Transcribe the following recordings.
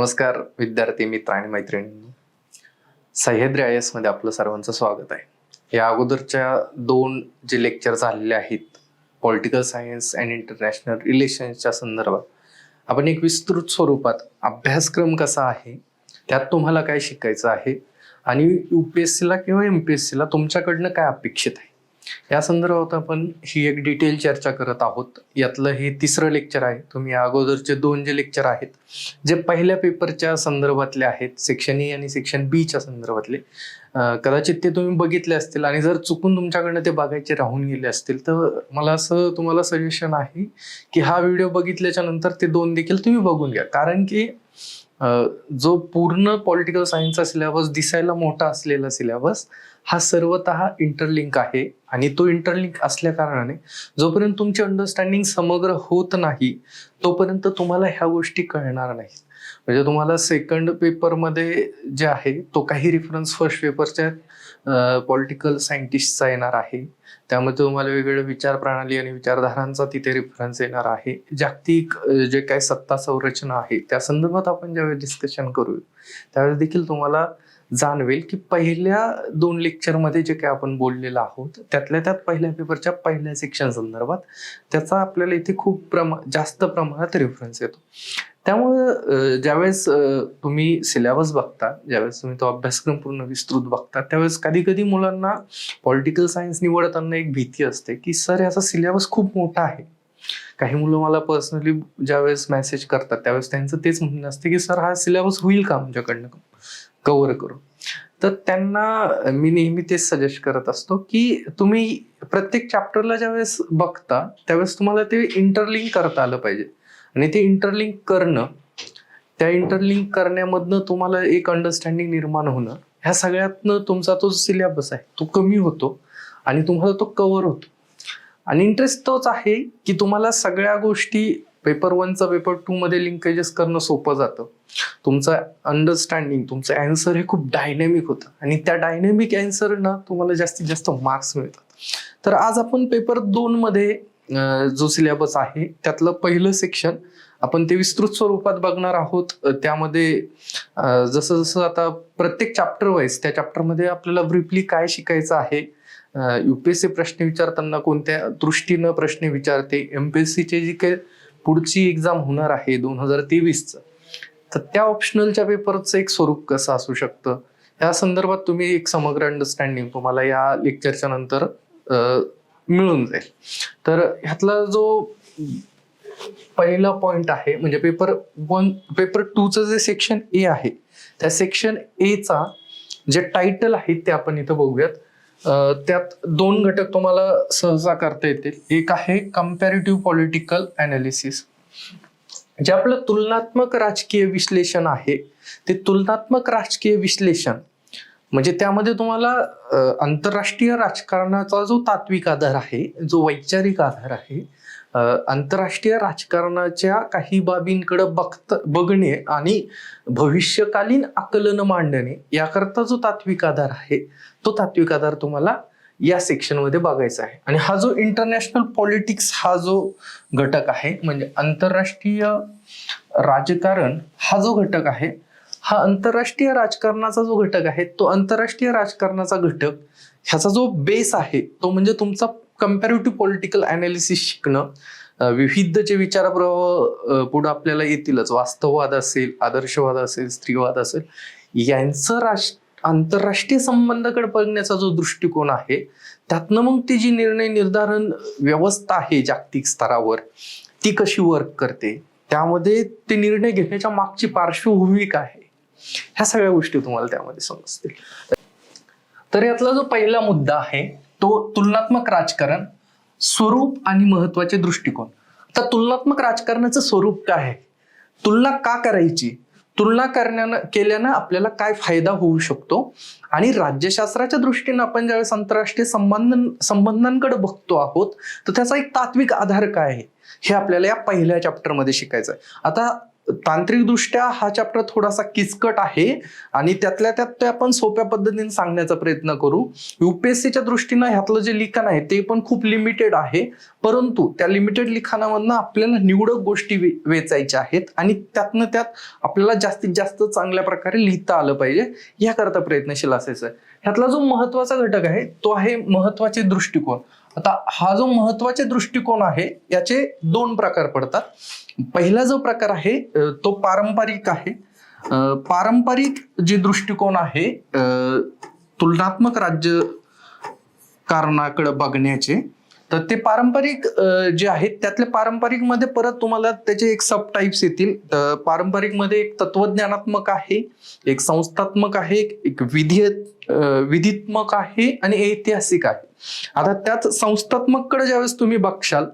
नमस्कार विद्यार्थी मित्र आणि मैत्रिणींनो. सह्याद्री IAS मध्ये आपलं सर्वांचं स्वागत आहे. या अगोदरच्या 2 जे लेक्चर झालेले आहेत पॉलिटिकल सायन्स अँड इंटरनॅशनल रिलेशन्सच्या संदर्भात आपण एक विस्तृत स्वरूपात अभ्यासक्रम कसा आहे, त्यात तुम्हाला काय शिकायचं आहे आणि UPSCला किंवा MPSCला तुमच्याकडनं काय अपेक्षित आहे या संदर्भात आपण ही एक डिटेल चर्चा करत आहोत. यातलं हे 3रं लेक्चर आहे. तुम्ही या अगोदरचे 2 जे लेक्चर आहेत जे पहिल्या पेपरच्या संदर्भातले आहेत, सेक्शन ए आणि सेक्शन बी च्या संदर्भातले, कदाचित ते तुम्ही बघितले असतील आणि जर चुकून तुमच्याकडनं ते बघायचे राहून गेले असतील तर मला असं तुम्हाला सजेशन आहे की हा व्हिडिओ बघितल्याच्या नंतर ते 2 देखील तुम्ही बघून घ्या. कारण की जो पूर्ण पॉलिटिकल सायन्सचा सिलेबस दिसायला मोठा असलेला सिलेबस हा सर्वतः इंटरलिंक आहे आणि तो इंटरलिंक असल्या कारणाने जोपर्यंत तुमची अंडरस्टँडिंग समग्र होत नाही तोपर्यंत तुम्हाला ह्या गोष्टी कळणार नाहीत. म्हणजे तुम्हाला सेकंड पेपरमध्ये जे आहे तो काही रेफरन्स फर्स्ट पेपरच्या पॉलिटिकल सायंटिस्टचा येणार आहे. त्यामध्ये तुम्हाला वेगवेगळ्या विचार प्रणाली आणि विचारधारांचा तिथे रेफरन्स येणार आहे. जागतिक जे काही सत्ता संरचना आहे त्या संदर्भात आपण ज्यावेळी डिस्कशन करू त्यावेळेस देखील तुम्हाला जाणवेल की पहिल्या 2 लेक्चरमध्ये जे काही आपण बोललेलो आहोत त्यातल्या त्यात पहिल्या पेपरच्या पहिल्या सेक्शन संदर्भात त्याचा आपल्याला इथे खूप जास्त प्रमाणात रेफरन्स येतो. त्यामुळे ज्यावेळेस तुम्ही सिलेबस बघता, ज्यावेळेस तुम्ही तो अभ्यासक्रम पूर्ण विस्तृत बघता त्यावेळेस कधी कधी मुलांना पॉलिटिकल सायन्स निवडताना एक भीती असते की सर याचा सिलेबस खूप मोठा आहे. काही मुलं मला पर्सनली ज्यावेळेस मेसेज करतात त्यावेळेस त्यांचं तेच म्हणणं असते की सर हा सिलेबस होईल का आमच्याकडनं कव्हर करू. तर त्यांना मी नेहमी तेच सजेस्ट करत असतो की तुम्ही प्रत्येक चॅप्टरला ज्यावेळेस बघता त्यावेळेस तुम्हाला ते इंटरलिंक करता आलं पाहिजे आणि ते इंटरलिंक करणं, त्या इंटरलिंक करण्यामधनं तुम्हाला एक अंडरस्टँडिंग निर्माण होणं, ह्या सगळ्यातनं तुमचा तो सिलेबस आहे तो कमी होतो आणि तुम्हाला तो कव्हर होतो. आणि इंटरेस्ट तोच आहे की तुम्हाला सगळ्या गोष्टी पेपर 1चा पेपर 2 मध्ये लिंकेजेस करणं सोपं जातं. तुमचं अंडरस्टँडिंग, तुमचं अँसर हे खूप डायनॅमिक होतं आणि त्या डायनॅमिक अँसरना तुम्हाला जास्तीत जास्त मार्क्स मिळतात. तर आज आपण पेपर 2 मध्ये जो सिलेबस आहे त्यातलं पहिलं सेक्शन आपण ते विस्तृत स्वरूपात बघणार आहोत. त्यामध्ये जसं जसं आता प्रत्येक चॅप्टर वाईज त्या चॅप्टरमध्ये आपल्याला ब्रीफली काय शिकायचं आहे, UPSC प्रश्न विचारताना कोणत्या दृष्टीनं प्रश्न विचारते, MPSCची जी काही पुढची एक्झाम होणार आहे 2023चं तर त्या ऑप्शनलच्या पेपरचं एक स्वरूप कसं असू शकतं या संदर्भात तुम्ही एक समग्र अंडरस्टँडिंग तुम्हाला या लेक्चरच्या नंतर मिळून जाईल. तर ह्यातला जो पहिला पॉइंट आहे म्हणजे पेपर 2चं जे सेक्शन ए आहे त्या सेक्शन एचा जे टायटल आहे ते आपण इथं बघूयात. त्यात 2 घटक तुम्हाला सहसा करता येतील. एक आहे कंपॅरेटिव्ह पॉलिटिकल अनालिसिस, जे आपलं तुलनात्मक राजकीय विश्लेषण आहे. ते तुलनात्मक राजकीय विश्लेषण म्हणजे त्यामध्ये तुम्हाला आंतरराष्ट्रीय राजकारणाचा जो तात्विक आधार आहे, जो वैचारिक आधार आहे, आंतरराष्ट्रीय राजकारणाच्या काही बाबींकडे बघणे आणि भविष्यकालीन आकलन मांडणे याकरता जो तात्विक आधार आहे तो तात्विक आधार तुम्हाला या सेक्शन मध्ये बघायचा आहे. आणि हा जो इंटरनॅशनल पॉलिटिक्स हा जो घटक आहे म्हणजे आंतरराष्ट्रीय राजकारण हा जो घटक आहे, हा आंतरराष्ट्रीय राजकारणाचा जो घटक आहे तो आंतरराष्ट्रीय राजकारणाचा घटक ह्याचा जो बेस आहे तो म्हणजे तुमचा कंपॅरेटिव्ह पॉलिटिकल अनालिसिस शिकणं. विविध जे विचारप्रवाह पुढे आपल्याला येतीलच, वास्तववाद असेल, आदर्शवाद असेल, स्त्रीवाद असेल, यांचं आंतरराष्ट्रीय संबंधाकडे बघण्याचा जो दृष्टिकोन आहे त्यातनं मग ती जी निर्णय निर्धारण व्यवस्था आहे जागतिक स्तरावर ती कशी वर्क करते, त्यामध्ये ते निर्णय घेण्याच्या मागची पार्श्वभूमी काय आहे, ह्या सगळ्या गोष्टी तुम्हाला त्यामध्ये समजतील. तर यातला जो पहिला मुद्दा आहे तो तुलनात्मक राजकारण, स्वरूप आणि महत्वाचे दृष्टिकोन. तर तुलनात्मक राजकारणाचं स्वरूप काय आहे, तुलना का करायची, तुलना केल्यानं आपल्याला काय फायदा होऊ शकतो आणि राज्यशास्त्राच्या दृष्टीने आपण ज्यावेळेस आंतरराष्ट्रीय संबंधांकडे बघतो आहोत तर त्याचा एक तात्विक आधार काय आहे हे आपल्याला या पहिल्या चॅप्टरमध्ये शिकायचं आहे. आता तांत्रिकदृष्ट्या हा चॅप्टर थोडासा किचकट आहे आणि त्यातल्या त्यात ते आपण सोप्या पद्धतीने सांगण्याचा प्रयत्न करू. युपीएससीच्या दृष्टीनं ह्यातलं जे लिखाण आहे ते पण खूप लिमिटेड आहे, परंतु त्या लिमिटेड लिखाणामधनं आपल्याला निवडक गोष्टी वेचायच्या आहेत आणि त्यातनं त्यात आपल्याला जास्तीत जास्त चांगल्या प्रकारे लिहिता आलं पाहिजे, याकरता प्रयत्नशील असायचं आहे. ह्यातला जो महत्वाचा घटक आहे तो आहे महत्वाचे दृष्टिकोन. आता हा जो महत्वाचे दृष्टिकोन आहे याचे 2 प्रकार पडतात. पहिला जो प्रकार आहे तो पारंपरिक आहे. पारंपरिक जे दृष्टिकोन आहे तुलनात्मक राज्यकारणाकडे बघण्याचे, तर ते पारंपरिक जे आहेत त्यातले पारंपरिक मध्ये परत तुम्हाला त्याचे एक सब टाइप्स येतील. पारंपरिक मध्ये एक तत्वज्ञानात्मक आहे, एक संस्थात्मक आहे, एक विधित्मक आहे आणि ऐतिहासिक आहे. आता त्यात संस्थात्मक कडे ज्यावेळेस तुम्ही बघशाल,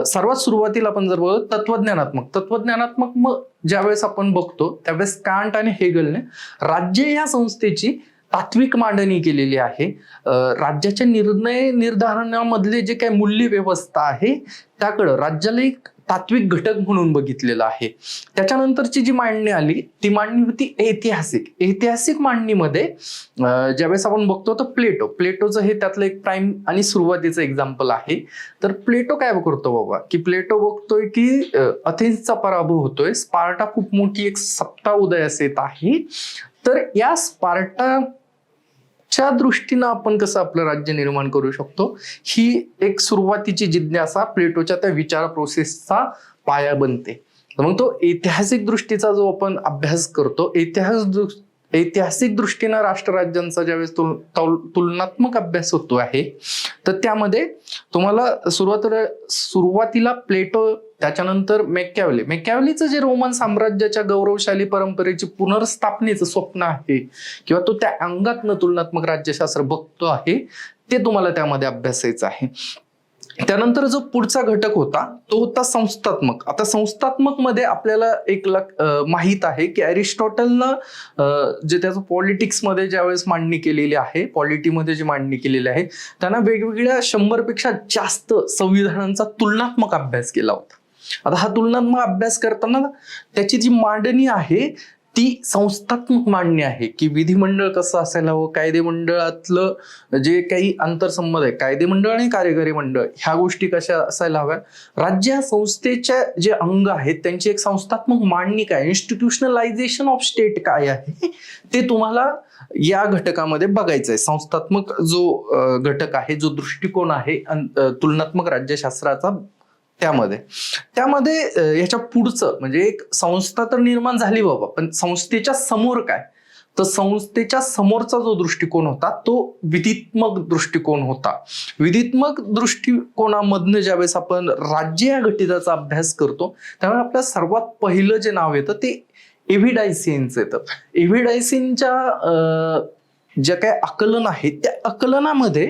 सर्वात सुरुवातीला आपण जर बघतो तत्वज्ञानात्मक मग ज्यावेळेस आपण बघतो त्यावेळेस कांट आणि हेगलने राज्य या संस्थेची तात्विक मांडणी केलेली आहे. राज्याच्या निर्णय निर्धारणामधले जे काही मूल्य व्यवस्था आहे त्याकडं राज्याला एक तात्विक घटक म्हणून बघितलेलं आहे. त्याच्यानंतरची जी मांडणी आली ती मांडणी होती ऐतिहासिक मांडणीमध्ये ज्यावेळेस आपण बघतो तर प्लेटोचं हे त्यातलं एक प्राईम आणि सुरुवातीचं एक्झाम्पल आहे. तर प्लेटो काय करतो बाबा, की प्लेटो बघतोय की अथेन्सचा पराभव होतोय, स्पार्टा खूप मोठी एक सत्ता उदयास येत आहे, तर या स्पार्टाच्या दृष्टीनं आपण कसं आपलं राज्य निर्माण करू शकतो, ही एक सुरुवातीची जिज्ञासा प्लेटोच्या त्या विचार प्रोसेसचा पाया बनते. मग तो ऐतिहासिक दृष्टीचा जो आपण अभ्यास करतो, ऐतिहासिक दृष्टीनं राष्ट्रराज्यांचा ज्यावेळेस तुलनात्मक अभ्यास होतो आहे, तर त्यामध्ये तुम्हाला सुरुवातीला प्लेटो, त्याच्यानंतर मॅकियावेलीचं जे रोमन साम्राज्याच्या गौरवशाली परंपरेची पुनर्स्थापनेचं स्वप्न आहे किंवा तो त्या अंगातनं तुलनात्मक राज्यशास्त्र बघतो आहे, ते तुम्हाला त्यामध्ये अभ्यासायचं आहे. त्यानंतर जो पुढचा घटक होता तो होता संस्थात्मक. आता संस्थात्मक मध्ये आपल्याला एक माहित आहे की अरिस्टॉटलनं जे त्याचं पॉलिटिक्स मध्ये ज्यावेळेस मांडणी केलेली आहे, पॉलिटीमध्ये जी मांडणी केलेली आहे, त्यांना वेगवेगळ्या 100 पेक्षा जास्त संविधानांचा तुलनात्मक अभ्यास केला होता. आता हा तुलनात्मक अभ्यास करताना त्याची जी मांडणी आहे ती संस्थात्मक मांडणी आहे की विधिमंडळ कसं असायला हवं, कायदेमंडळातलं जे काही आंतरसंबंध आहे, कायदेमंडळ आणि कार्यकारी मंडळ ह्या गोष्टी कशा असायला हव्या, राज्य संस्थेच्या जे अंग आहेत त्यांची एक संस्थात्मक मांडणी काय, इन्स्टिट्यूशनलायझेशन ऑफ स्टेट काय आहे, ते तुम्हाला या घटकामध्ये बघायचं आहे. संस्थात्मक जो घटक आहे, जो दृष्टिकोन आहे तुलनात्मक राज्यशास्त्राचा, त्यामध्ये याच्या पुढचं म्हणजे एक संस्था तर निर्माण झाली बाबा, पण संस्थेच्या समोर काय, तर संस्थेच्या समोरचा जो दृष्टिकोन होता तो विधित्मक दृष्टिकोन होता. विधित्मक दृष्टिकोनामधनं ज्यावेळेस आपण राज्य या घटिकाचा अभ्यास करतो त्यामुळे आपल्या सर्वात पहिलं जे नाव येतं ते एव्हिडायसियनचं येतं. एव्हिडायसियनच्या जे काय आकलन आहे त्या आकलनामध्ये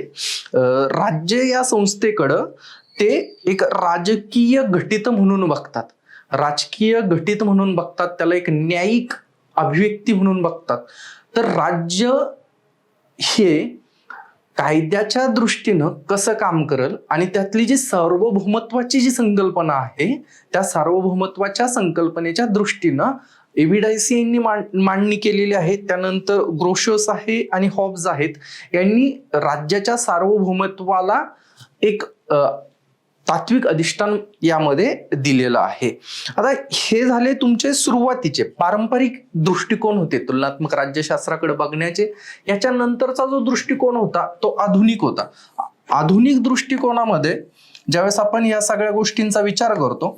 राज्य या संस्थेकडं ते एक राजकीय घटित म्हणून बघतात, त्याला एक न्यायिक अभिव्यक्ती म्हणून बघतात. तर राज्य हे कायद्याच्या दृष्टीनं कसं काम करेल आणि त्यातली जी सार्वभौमत्वाची जी संकल्पना आहे त्या सार्वभौमत्वाच्या संकल्पनेच्या दृष्टीनं एव्हिडायसियननी मांडणी केलेली आहे. त्यानंतर ग्रोशस आहे आणि हॉब्स आहेत, यांनी राज्याच्या सार्वभौमत्वाला एक तात्विक अधिष्ठान यामध्ये दिलेलं आहे. आता हे झाले तुमचे सुरुवातीचे पारंपरिक दृष्टिकोन होते तुलनात्मक राज्यशास्त्राकडे बघण्याचे. याच्यानंतरचा जो दृष्टिकोन होता तो आधुनिक होता. आधुनिक दृष्टिकोनामध्ये ज्यावेळेस आपण या सगळ्या गोष्टींचा विचार करतो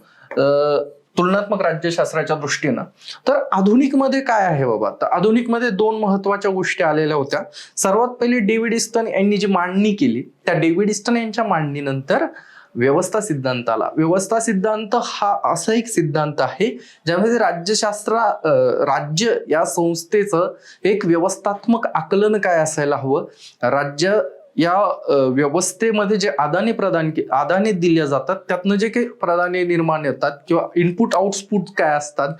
तुलनात्मक राज्यशास्त्राच्या दृष्टीनं, तर आधुनिक मध्ये काय आहे बाबा, तर आधुनिक मध्ये 2 महत्वाच्या गोष्टी आलेल्या होत्या. सर्वात पहिली डेव्हिड ईस्टन यांनी जी मांडणी केली, त्या डेव्हिड ईस्टन यांच्या मांडणीनंतर व्यवस्था सिद्धांत आला. व्यवस्था सिद्धांत हा असा एक सिद्धांत आहे ज्यामध्ये राज्य या संस्थेचं एक व्यवस्थात्मक आकलन काय असायला हवं, राज्य या व्यवस्थेमध्ये जे आदाने दिल्या जातात त्यातनं जे काही प्राधान्य निर्माण येतात किंवा इनपुट आउटपुट काय असतात,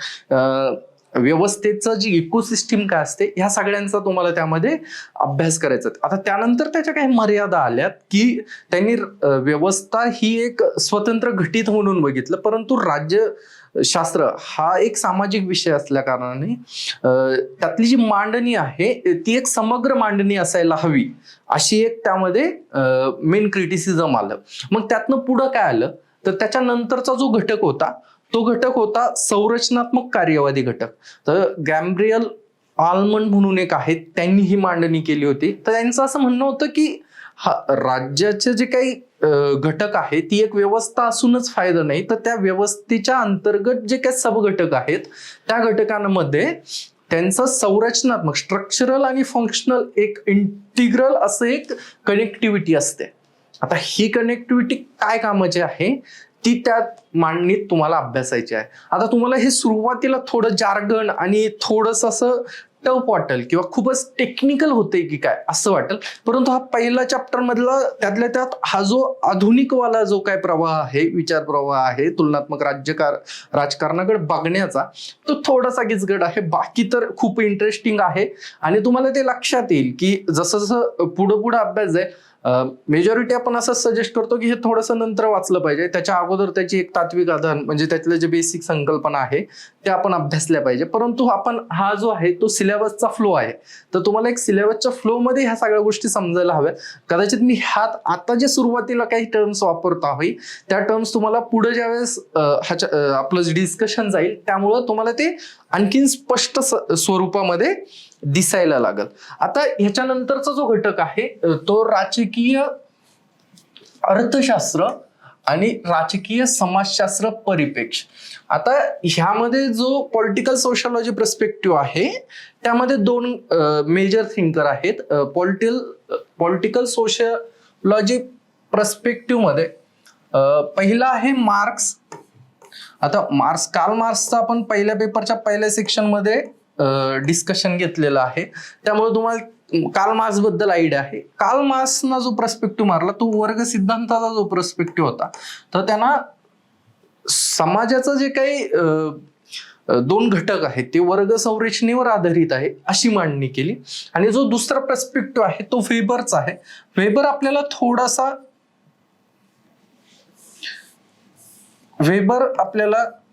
व्यवस्थेचं जी इकोसिस्टीम काय असते, ह्या सगळ्यांचा तुम्हाला त्यामध्ये अभ्यास करायचा. आता त्यानंतर त्याच्या काही मर्यादा आल्यात की त्यांनी व्यवस्था ही एक स्वतंत्र घटित म्हणून बघितलं, परंतु राज्य शास्त्र हा एक सामाजिक विषय असल्या कारणाने त्यातली जी मांडणी आहे ती एक समग्र मांडणी असायला हवी, अशी एक त्यामध्ये मेन क्रिटिसिझम आलं. मग त्यातनं पुढं काय आलं, तर त्याच्यानंतरचा जो घटक होता तो घटक होता संरचनात्मक कार्यवादी घटक. तर गॅब्रियल आल्मंड म्हणून एक आहेत, त्यांनी ही मांडणी केली होती. तर त्यांचं असं म्हणणं होतं की राज्याचे जे काही घटक आहे ती एक व्यवस्था असूनच फायदा नाही, तर त्या व्यवस्थेच्या अंतर्गत जे काही सबघटक आहेत त्या घटकांमध्ये त्यांचं संरचनात्मक, स्ट्रक्चरल आणि फंक्शनल एक इंटिग्रल असं एक कनेक्टिव्हिटी असते. आता ही कनेक्टिव्हिटी काय कामाची आहे ती त्यात मांडणीत तुम्हाला अभ्यासायची आहे. आता तुम्हाला हे सुरुवातीला थोडं जार्गन आणि थोडंसं असं टफ वाटेल किंवा खूपच टेक्निकल होते की काय असं वाटेल, परंतु हा पहिला चॅप्टर मधला त्यातल्या त्यात हा जो आधुनिकवाला जो काय प्रवाह आहे, विचार प्रवाह आहे तुलनात्मक राजकारणाकडे बघण्याचा, तो थोडासा गिचगट आहे. बाकी तर खूप इंटरेस्टिंग आहे आणि तुम्हाला ते लक्षात येईल की जसं जसं पुढं अभ्यास जाईल. मेजॉरिटी आपण असं सजेस्ट करतो की हे थोडंसं नंतर वाचलं पाहिजे, त्याच्या अगोदर त्याची एक तात्विक आधार म्हणजे त्यातले जे बेसिक संकल्पना आहे ते आपण अभ्यासल्या पाहिजे. परंतु आपण हा जो आहे तो सिलेबसचा फ्लो आहे, तर तुम्हाला एक सिलेबसच्या फ्लो मध्ये ह्या सगळ्या गोष्टी समजायला हव्या. कदाचित मी आता जे सुरुवातीला काही टर्म्स वापरतो आहे त्या टर्म्स तुम्हाला पुढे ज्यावेळेस आपलं डिस्कशन जाईल त्यामुळं तुम्हाला ते आणखीन स्पष्ट स्वरूपामध्ये दिसायला लागल. आता ह्याच्यानंतरचा जो घटक आहे तो राजकीय अर्थशास्त्र आणि राजकीय समाजशास्त्र परिप्रेक्ष्य. आता ह्यामध्ये जो पॉलिटिकल सोशलॉजी पर्स्पेक्टिव्ह आहे त्यामध्ये दोन मेजर थिंकर आहेत. पॉलिटिकल सोशलॉजी पर्स्पेक्टिव्ह मध्ये पहिला आहे मार्क्स. आता कार्ल मार्क्सचा आपण पहिल्या पेपरच्या पहिल्या सेक्शन मध्ये डिस्कशन घेतलेलं आहे, त्यामुळे तुम्हाला कार्ल मार्क्स बद्दल आयडिया आहे. कार्ल मार्क्सना जो पर्स्पेक्टिव्ह मारला तो वर्ग सिद्धांताचा जो पर्स्पेक्टिव्ह होता, तर त्यांना समाजाचं जे काही दोन घटक आहेत ते वर्ग संरचनेवर आधारित आहे अशी मांडणी केली. आणि जो दुसरा पर्स्पेक्टिव्ह आहे तो वेबरचा आहे. वेबर आपल्याला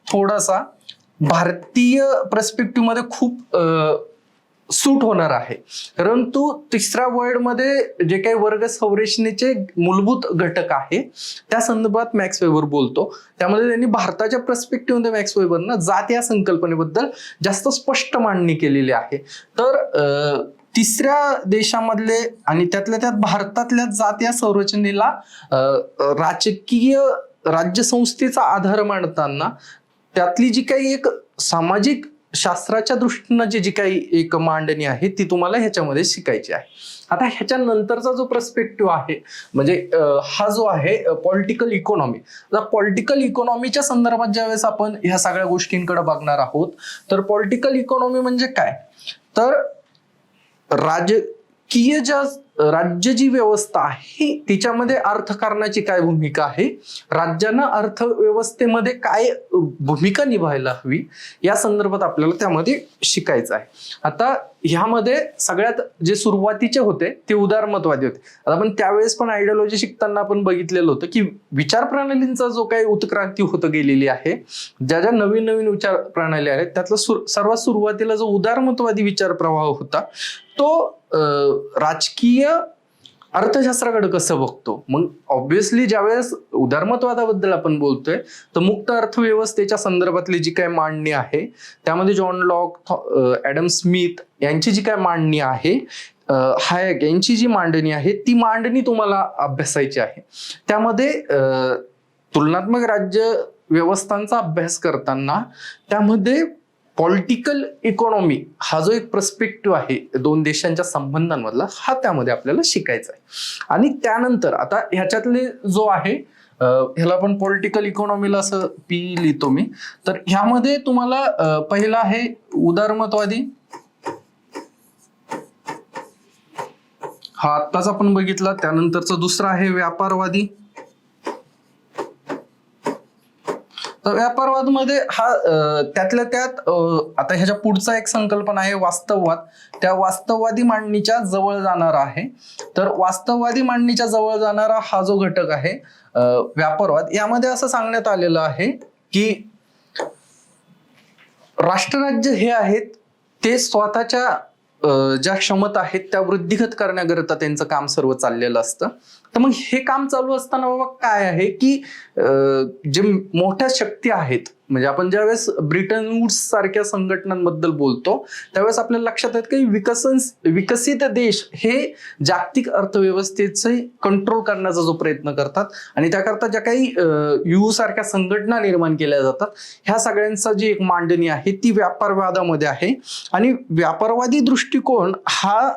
थोडासा भारतीय पर्स्पेक्टिव्ह मध्ये खूप सूट होणार आहे, परंतु तिसऱ्या वर्ड मध्ये जे काही वर्ग संरचनेचे मूलभूत घटक आहे त्या संदर्भात मॅक्स वेबर बोलतो. त्यामध्ये त्यांनी भारताच्या पर्स्पेक्टिव्ह मध्ये मॅक्स वेबरनं जात या संकल्पनेबद्दल जास्त स्पष्ट मांडणी केलेली आहे. तर तिसऱ्या देशामधले आणि त्यातल्या त्यात भारतातल्या जात या संरचनेला राजकीय राज्यसंस्थेचा आधार मांडताना त्यातली जी काही एक सामाजिक शास्त्राच्या दृष्टीनं जी काही एक मांडणी आहे ती तुम्हाला ह्याच्यामध्ये शिकायची आहे. आता ह्याच्यानंतरचा जो पर्स्पेक्टिव्ह आहे म्हणजे हा जो आहे पॉलिटिकल इकॉनॉमी. आता पॉलिटिकल इकॉनॉमीच्या संदर्भात ज्यावेळेस आपण ह्या सगळ्या गोष्टींकडे बघणार आहोत, तर पॉलिटिकल इकॉनॉमी म्हणजे काय, तर राज्य जी व्यवस्था आहे तिच्यामध्ये अर्थकारणाची काय भूमिका आहे, राज्यांना अर्थव्यवस्थेमध्ये काय भूमिका निभायला हवी या संदर्भात आपल्याला त्यामध्ये शिकायचं आहे. आता ह्यामध्ये सगळ्यात जे सुरुवातीचे होते ते उदारमतवादी होते. आता आपण त्यावेळेस पण आयडियोलॉजी शिकताना आपण बघितलेलं होतं की विचार प्रणालींचा जो काही उत्क्रांती होत गेलेली आहे, ज्या ज्या नवीन नवीन विचार प्रणाली आहेत त्यातला सर्वात सुरुवातीला जो उदारमतवादी विचार प्रवाह होता तो राजकीय अर्थशास्त्राकडे कसं बघतो. मग ऑब्व्हियसली ज्यावेळेस उदारमतवादाबद्दल आपण बोलतोय तर मुक्त अर्थव्यवस्थेच्या संदर्भातली जी काय मांडणी आहे त्यामध्ये जॉन लॉक, ॲडम स्मिथ यांची जी काय मांडणी आहे, हायक यांची जी मांडणी आहे ती मांडणी तुम्हाला अभ्यासायची आहे. त्यामध्ये तुलनात्मक राज्य व्यवस्थांचा अभ्यास करताना त्यामध्ये पॉलिटिकल इकॉनॉमी हा जो एक पर्स्पेक्टिव्ह आहे दोन देशांच्या संबंधांमधला, हा त्यामध्ये आपल्याला शिकायचा आहे. आणि त्यानंतर आता ह्याच्यातले जो आहे ह्याला आपण पॉलिटिकल इकॉनॉमीला असं पी लिहितो मी, तर ह्यामध्ये तुम्हाला पहिला आहे उदारमतवादी. हा आत्ताच आपण बघितला. त्यानंतरचा दुसरा आहे व्यापारवादी. तर व्यापारवाद मध्ये हा त्यातल्या त्यात आता ह्याच्या पुढचा एक संकल्पना आहे वास्तववाद. त्या वास्तववादी मांडणीच्या जवळ जाणारा आहे. तर वास्तववादी मांडणीच्या जवळ जाणारा हा जो घटक आहे व्यापारवाद, यामध्ये असं सांगण्यात आलेलं आहे की राष्ट्रराज्य हे आहेत ते स्वतःच्या ज्या क्षमता आहेत त्या वृद्धिगत करण्याकरता त्यांचं काम सर्व चाललेलं असतं. तर मग हे काम चालू असताना बाबा काय आहे की जे मोठ्या शक्ती आहेत, म्हणजे आपण ज्यावेळेस ब्रिटन वूड्स सारख्या संघटनांबद्दल बोलतो त्यावेळेस आपल्या लक्षात येत की विकसित देश हे जागतिक अर्थव्यवस्थेचे कंट्रोल करण्याचा जो प्रयत्न करतात आणि त्याकरता ज्या काही यू सारख्या संघटना निर्माण केल्या जातात, ह्या सगळ्यांचा जी एक मांडणी आहे ती व्यापारवादामध्ये आहे. आणि व्यापारवादी दृष्टिकोन हा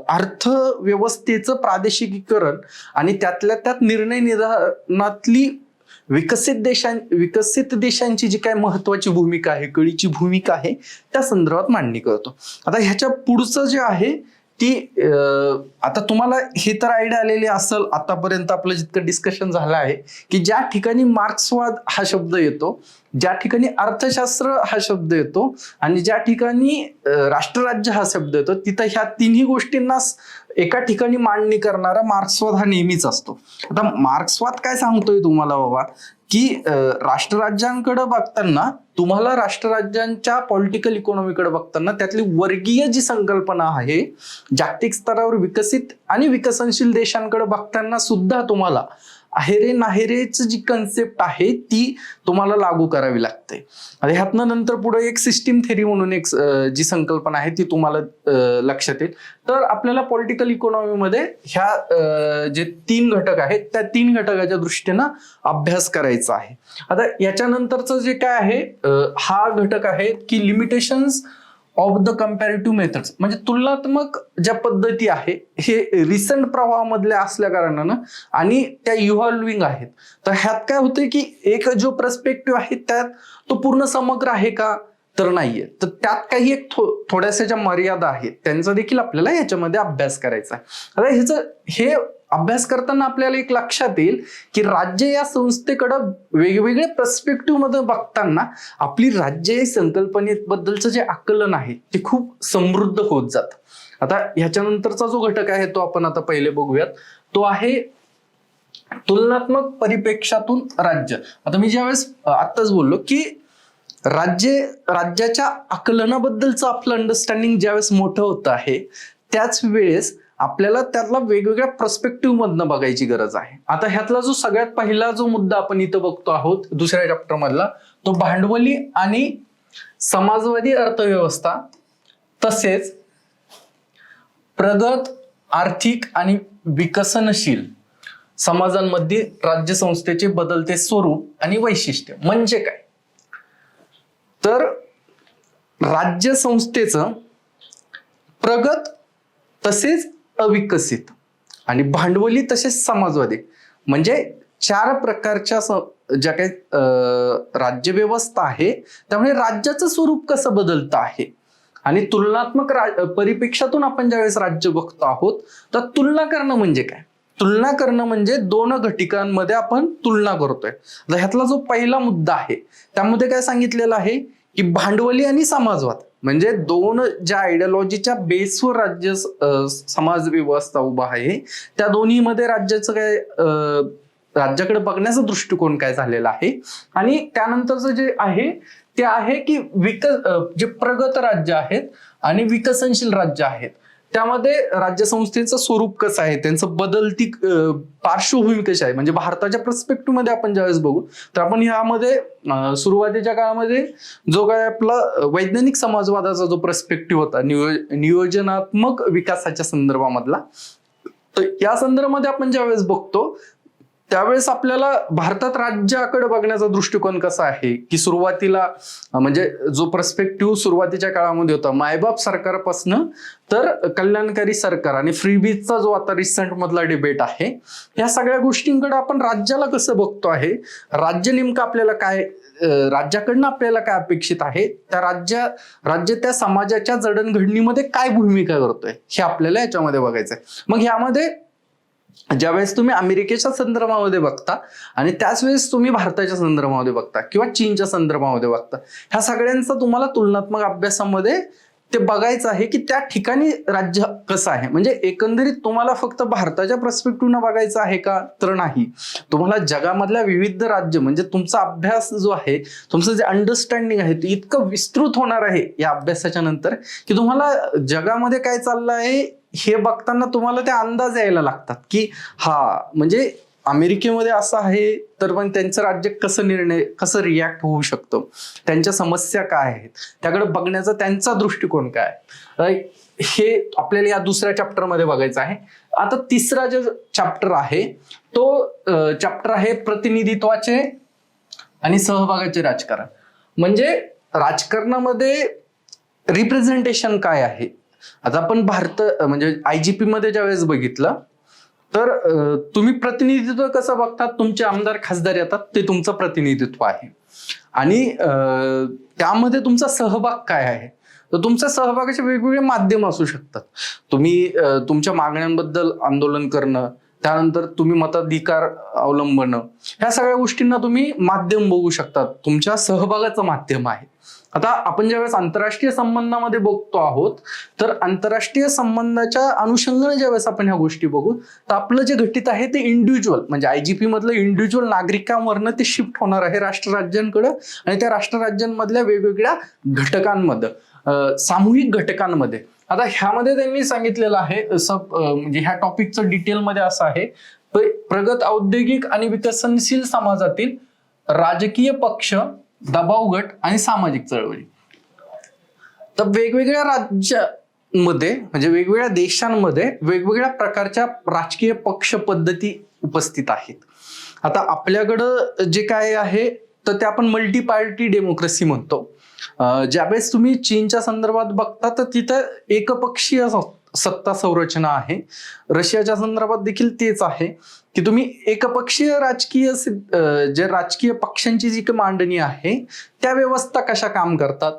अर्थव्यवस्थेचं प्रादेशिकीकरण आणि त्यातल्या त्यात निर्णय निधानातली विकसित देशांची जी काय महत्वाची भूमिका आहे, कळीची भूमिका आहे, त्या संदर्भात मांडणी करतो. आता ह्याच्या पुढचं जे आहे ती आता तुम्हाला हे तर आयडिया आलेली असेल आतापर्यंत आपलं जितकं डिस्कशन झालं आहे की ज्या ठिकाणी मार्क्सवाद हा शब्द येतो, ज्या ठिकाणी अर्थशास्त्र हा शब्द येतो आणि ज्या ठिकाणी राष्ट्रराज्य हा शब्द येतो, तिथं ह्या तिन्ही गोष्टींना एका ठिकाणी मांडणी करणारा मार्क्सवाद हा नेहमीच असतो. आता मार्क्सवाद काय सांगतोय तुम्हाला बाबा की राष्ट्रराज्यांकडे बघताना तुम्हाला राष्ट्रराज्यांच्या पॉलिटिकल इकॉनॉमीकडे बघताना त्यातली वर्गीय जी संकल्पना आहे, जागतिक स्तरावर विकसित आणि विकसनशील देशांकडे बघताना सुद्धा तुम्हाला आहेरे नाहेरेच जी कन्सेप्ट आहे ती तुम्हाला लागू करावी लागते. आणि ह्यातनं नंतर पुढे एक सिस्टीम थेरी म्हणून एक जी संकल्पना आहे ती तुम्हाला लक्षात येईल. तर आपल्याला पॉलिटिकल इकॉनॉमीमध्ये ह्या जे 3 घटक आहेत त्या 3 घटकाच्या दृष्टीनं अभ्यास करायचा आहे. आता याच्यानंतरचं जे काय आहे हा घटक आहे की limitations of the comparative methods, म्हणजे तुलनात्मक ज्या पद्धती आहे हे रिसेंट प्रवाहामधल्या असल्या कारणानं आणि त्या इव्हॉल्विंग आहेत. तर ह्यात काय होतंय की एक जो पर्स्पेक्टिव्ह आहे त्यात तो पूर्ण समग्र आहे का, तर नाहीये. तर त्यात काही एक थोड्याशा ज्या मर्यादा आहेत त्यांचा देखील आपल्याला याच्यामध्ये अभ्यास करायचा आहे. आता हे अभ्यास करताना आपल्याला एक लक्षात येईल की राज्य या संस्थेकडं वेगवेगळे पर्स्पेक्टिव्ह मध्ये बघताना आपली राज्य संकल्पनेबद्दलचं जे आकलन आहे ते खूप समृद्ध होत जातं. आता ह्याच्यानंतरचा जो घटक आहे तो आपण आता पहिले बघूयात, तो आहे तुलनात्मक परिप्रेक्ष्यातून राज्य. आता मी ज्यावेळेस आत्ताच बोललो की राज्याच्या आकलनाबद्दलचं आपलं अंडरस्टँडिंग ज्यावेळेस मोठं होतं आहे त्याच वेळेस आपल्याला त्यातला वेगवेगळ्या पर्स्पेक्टिव्ह मधनं बघायची गरज आहे. आता ह्यातला जो सगळ्यात पहिला जो मुद्दा आपण इथं बघतो आहोत दुसऱ्या चॅप्टर मधला, तो भांडवली आणि समाजवादी अर्थव्यवस्था तसेच प्रगत आर्थिक आणि विकसनशील समाजांमध्ये राज्यसंस्थेचे बदलते स्वरूप आणि वैशिष्ट्य. म्हणजे काय, तर राज्यसंस्थेचं प्रगत तसेच अविकसित आणि भांडवली तसेच समाजवादी म्हणजे 4 प्रकारच्या ज्या काही राज्यव्यवस्था आहे त्यामुळे राज्याचं स्वरूप कसं बदलतं आहे. आणि तुलनात्मक परिप्रेक्ष्यातून आपण ज्यावेळेस राज्य बघतो आहोत तर तुलना करणं म्हणजे काय, तुलना करणं म्हणजे 2 घटकांमध्ये आपण तुलना करतोय. ह्यातला जो पहिला मुद्दा आहे त्यामध्ये काय सांगितलेलं आहे की भांडवली आणि समाजवाद म्हणजे 2 ज्या आयडियोलॉजीच्या बेसवर राज्य समाज व्यवस्था उभा आहे त्या दोन्हीमध्ये राज्याचं काय राज्याकडे बघण्याचा दृष्टिकोन काय झालेला आहे. आणि त्यानंतरचं जे आहे ते आहे की जे प्रगत राज्य आहेत आणि विकसनशील राज्य आहेत त्यामध्ये राज्यसंस्थेचं स्वरूप कसं आहे, त्यांचं बदलती पार्श्वभूमी कशी आहे. म्हणजे भारताच्या पर्स्पेक्टिव्ह मध्ये आपण ज्यावेळेस बघू तर आपण ह्यामध्ये सुरुवातीच्या काळामध्ये जो काय आपला वैज्ञानिक समाजवादाचा जो पर्स्पेक्टिव्ह होता नियोजनात्मक विकासाच्या संदर्भामधला, तर या संदर्भामध्ये आपण ज्यावेळेस बघतो त्यावेळेस आपल्याला भारतात राज्याकडे बघण्याचा दृष्टिकोन कसा आहे की सुरुवातीला म्हणजे जो पर्स्पेक्टिव्ह सुरुवातीच्या काळामध्ये होता मायबाप सरकारपासनं तर कल्याणकारी सरकार आणि फ्रीबीजचा जो आता रिसेंट मधला डिबेट आहे या सगळ्या गोष्टींकडे आपण राज्याला कसं बघतो आहे, राज्य नेमकं आपल्याला काय राज्याकडनं आपल्याला काय अपेक्षित आहे, त्या राज्य त्या समाजाच्या जडणघडणीमध्ये काय भूमिका करतोय हे आपल्याला याच्यामध्ये बघायचं आहे. मग यामध्ये ज्यावेळेस तुम्ही अमेरिकेच्या संदर्भामध्ये बघता आणि त्याच वेळेस तुम्ही भारताच्या संदर्भामध्ये बघता किंवा चीनच्या संदर्भामध्ये बघता, ह्या सगळ्यांचा तुम्हाला तुलनात्मक अभ्यासामध्ये ते बघायचं आहे की त्या ठिकाणी राज्य कसं आहे. म्हणजे एकंदरीत तुम्हाला फक्त भारताच्या पर्स्पेक्टिव्हनं बघायचं आहे का, तर नाही. तुम्हाला जगामधल्या विविध राज्य, म्हणजे तुमचा अभ्यास जो आहे, तुमचं जे अंडरस्टँडिंग आहे ते इतकं विस्तृत होणार आहे या अभ्यासाच्या नंतर की तुम्हाला जगामध्ये काय चाललं आहे हे बघताना तुम्हाला ते अंदाज यायला लागतात की हा म्हणजे अमेरिकेमध्ये असं आहे, तर पण त्यांचं राज्य कसं रिॲक्ट होऊ शकतं, त्यांच्या समस्या काय आहेत, त्याकडे बघण्याचा त्यांचा दृष्टिकोन काय आहे, हे आपल्याला या दुसऱ्या चॅप्टरमध्ये बघायचं आहे. आता तिसरा जो चॅप्टर आहे तो चॅप्टर आहे प्रतिनिधित्वाचे आणि सहभागाचे राजकारण. म्हणजे राजकारणामध्ये रिप्रेझेंटेशन काय आहे. आता आपण म्हणजे IGP मध्ये ज्यावेळेस बघितलं तर तुम्ही प्रतिनिधित्व कसं बघतात, तुमचे आमदार खासदार येतात, ते तुमचं प्रतिनिधित्व आहे. आणि त्यामध्ये तुमचा सहभाग काय आहे, तर तुमच्या सहभागाचे वेगवेगळे माध्यम असू शकतात. तुम्ही तुमच्या मागण्यांबद्दल आंदोलन करणं, त्यानंतर तुम्ही मताधिकार अवलंबणं, ह्या सगळ्या गोष्टींना तुम्ही माध्यम बघू शकतात, तुमच्या सहभागाचं माध्यम आहे. आता आपण ज्यावेळेस आंतरराष्ट्रीय संबंधामध्ये बघतो आहोत, तर आंतरराष्ट्रीय संबंधाच्या अनुषंगाने ज्यावेळेस आपण ह्या गोष्टी बघू, तर आपलं जे घटित आहे ते इंडिव्हिज्युअल, म्हणजे IGP मधलं इंडिव्हिज्युअल नागरिकांवरनं ते शिफ्ट होणार आहे राष्ट्रराज्यांकडं, आणि त्या राष्ट्रराज्यांमधल्या वेगवेगळ्या घटकांमध्ये, सामूहिक घटकांमध्ये. आता ह्यामध्ये त्यांनी सांगितलेलं आहे म्हणजे ह्या टॉपिकचं डिटेलमध्ये असं आहे, प्रगत औद्योगिक आणि विकसनशील समाजातील राजकीय पक्ष, दबाव गट आणि सामाजिक चळवळी. तर वेगवेगळ्या राज्यांमध्ये म्हणजे वेगवेगळ्या देशांमध्ये वेगवेगळ्या प्रकारच्या राजकीय पक्ष पद्धती उपस्थित आहेत. आता आपल्याकडं जे काय आहे तर ते आपण मल्टी पार्टी डेमोक्रेसी म्हणतो. ज्यावेळेस तुम्ही चीनच्या संदर्भात बघता तर तिथं एकपक्षीय सत्ता संरचना आहे. रशियाच्या संदर्भात देखील तेच आहे की तुम्ही एकपक्षीय जे राजकीय पक्षांची जी मांडणी आहे त्या व्यवस्था कशा काम करतात,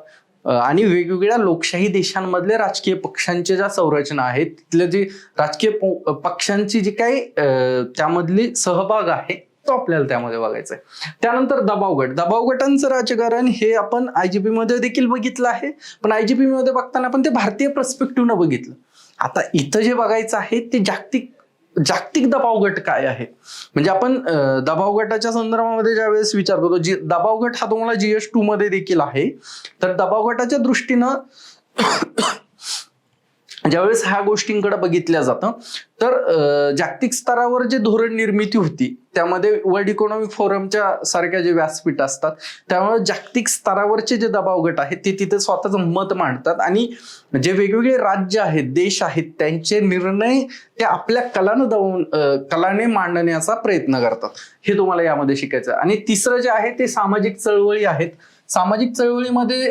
आणि वेगवेगळ्या लोकशाही देशांमधले राजकीय पक्षांच्या ज्या संरचना आहेत, तिथले जे राजकीय पक्षांची जी काही त्यामधली सहभाग आहे तो आपल्याला त्यामध्ये बघायचा आहे. त्यानंतर दबाव गटांचं राजकारण हे आपण IGP मध्ये देखील बघितलं आहे, पण IGP मध्ये बघताना आपण ते भारतीय पर्स्पेक्टिव्हनं बघितलं. आता इथं जे बघायचं आहे ते जागतिक दबाव गट काय आहे. म्हणजे आपण दबाव गटाच्या संदर्भामध्ये ज्यावेळेस विचार करतो, दबाव गट हा तुम्हाला GS2 मध्ये देखील आहे. तर दबाव गटाच्या दृष्टीनं ज्यावेळेस ह्या गोष्टींकडे बघितल्या जातं, तर जागतिक स्तरावर जे धोरण निर्मिती होती त्यामध्ये वर्ल्ड इकॉनॉमिक फोरमच्या सारख्या जे व्यासपीठ असतात, त्यामुळे जागतिक स्तरावरचे जे दबाव गट आहेत ते तिथे स्वतःचं मत मांडतात, आणि जे वेगवेगळे राज्य आहेत, देश आहेत, त्यांचे निर्णय ते आपल्या कलाने मांडण्याचा प्रयत्न करतात. हे तुम्हाला यामध्ये शिकायचं. आणि तिसरं जे आहे ते सामाजिक चळवळी आहेत. सामाजिक चळवळीमध्ये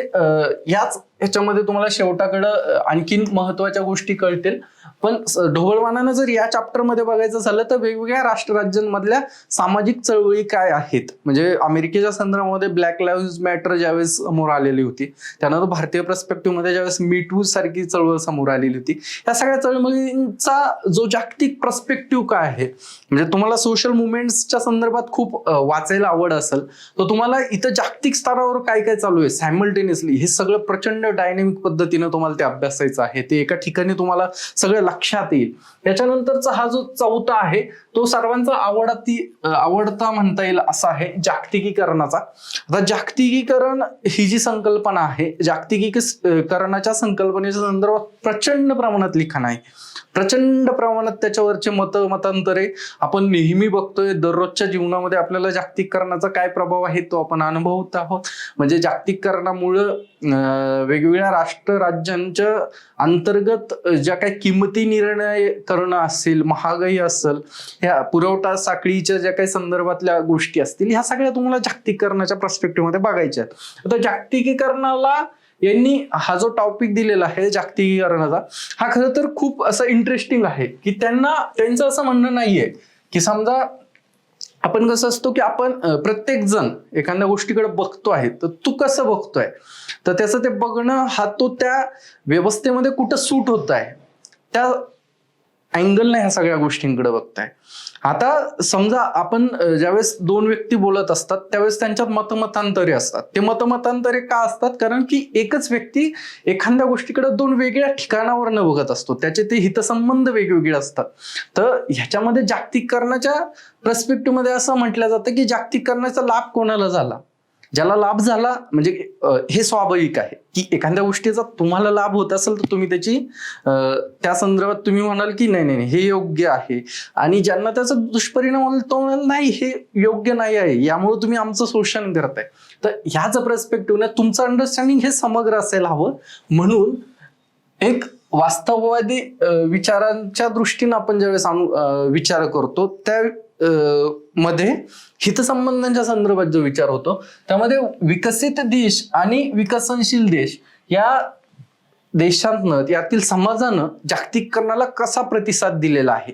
ह्याच्यामध्ये तुम्हाला शेवटाकडं आणखीन महत्वाच्या गोष्टी कळतील. पण ढोबळमानानं जर या चॅप्टरमध्ये बघायचं झालं तर वेगवेगळ्या राष्ट्रराज्यांमधल्या सामाजिक चळवळी काय आहेत. म्हणजे अमेरिकेच्या संदर्भामध्ये ब्लॅक लाईव्हज मॅटर ज्यावेळेस समोर आलेली होती, त्यानंतर भारतीय पर्स्पेक्टिव्ह मध्ये ज्यावेळेस मी टू सारखी चळवळ समोर आलेली होती, या सगळ्या चळवळींचा जो जागतिक पर्स्पेक्टिव्ह काय आहे, म्हणजे तुम्हाला सोशल मुवमेंट्सच्या संदर्भात खूप वाचायला आवड असेल तर तुम्हाला इथं जागतिक स्तरावर काय काय चालू आहे सायमल्टेनियसली हे सगळं प्रचंड डायनेमिक पद्धतीनं तुम्हाला ते अभ्यासायचं आहे. ते एका ठिकाणी तुम्हाला सगळं लक्षात येईल. त्याच्यानंतरचा हा जो चौथा आहे तो सर्वांचा आवडता म्हणता येईल असा आहे जागतिकीकरणाचा. आता जागतिकीकरण ही जी संकल्पना आहे, जागतिकीकरणाच्या संकल्पनेच्या संदर्भात प्रचंड प्रमाणात लिखाण आहे, प्रचंड प्रमाणात त्याच्यावरचे मतांतरे आपण नेहमी बघतोय. दररोजच्या जीवनामध्ये आपल्याला जागतिकीकरणाचा काय प्रभाव आहे तो आपण अनुभवत आहोत. म्हणजे जागतिकीकरणामुळं वेगवेगळ्या राष्ट्र राज्यांच्या अंतर्गत ज्या काही किंमती निर्णय करणं असेल, महागाई असेल, ह्या पुरवठा साखळीच्या ज्या काही संदर्भातल्या गोष्टी असतील, ह्या सगळ्या तुम्हाला जागतिकीकरणाच्या पर्स्पेक्टिव्ह मध्ये बघायच्या आहेत. आता जागतिकीकरणाला यांनी हा जो टॉपिक दिलेला आहे जागतिकीकरणाचा, हा खरं तर खूप असं इंटरेस्टिंग आहे की त्यांचं असं म्हणणं नाहीये की समजा आपण कसं असतो की आपण प्रत्येक जण एखाद्या गोष्टीकडे बघतो आहे, तर तू कसं बघतोय, तर त्याचं ते बघणं हा तो त्या व्यवस्थेमध्ये कुठं सूट होत आहे, त्या अँगलने ह्या सगळ्या गोष्टींकडे बघताय. आता समजा आपण ज्यावेळेस दोन व्यक्ती बोलत असतात त्यावेळेस त्यांच्यात मतमतांतरे असतात. ते मतमतांतरे का असतात? कारण की एकच व्यक्ती एखाद्या गोष्टीकडे दोन वेगळ्या ठिकाणावर न बघत असतो, त्याचे ते हितसंबंध वेगवेगळे असतात. तर ह्याच्यामध्ये जागतिकीकरणाच्या पर्स्पेक्टिव्ह मध्ये असं म्हटलं जातं की जागतिकीकरणाचा लाभ कोणाला झाला? ज्याला लाभ झाला म्हणजे हे स्वाभाविक आहे की एखाद्या गोष्टीचा तुम्हाला लाभ होत असेल तर तुम्ही त्याची त्या संदर्भात तुम्ही म्हणाल की नाही नाही हे योग्य आहे, आणि ज्यांना त्याचा दुष्परिणाम होईल तो म्हणाल नाही हे योग्य नाही आहे, यामुळे तुम्ही आमचं शोषण करताय. तर ह्याच पर्स्पेक्टिव्हने तुमचं अंडरस्टँडिंग हे समग्र असायला हवं. म्हणून एक वास्तववादी विचारांच्या दृष्टीने आपण ज्यावेळेस विचार करतो त्या मध्ये हितसंबंधांच्या संदर्भात जो विचार होतो त्यामध्ये विकसित देश आणि विकसनशील देश या देशांतनं यातील समाजानं जागतिकीकरणाला कसा प्रतिसाद दिलेला आहे,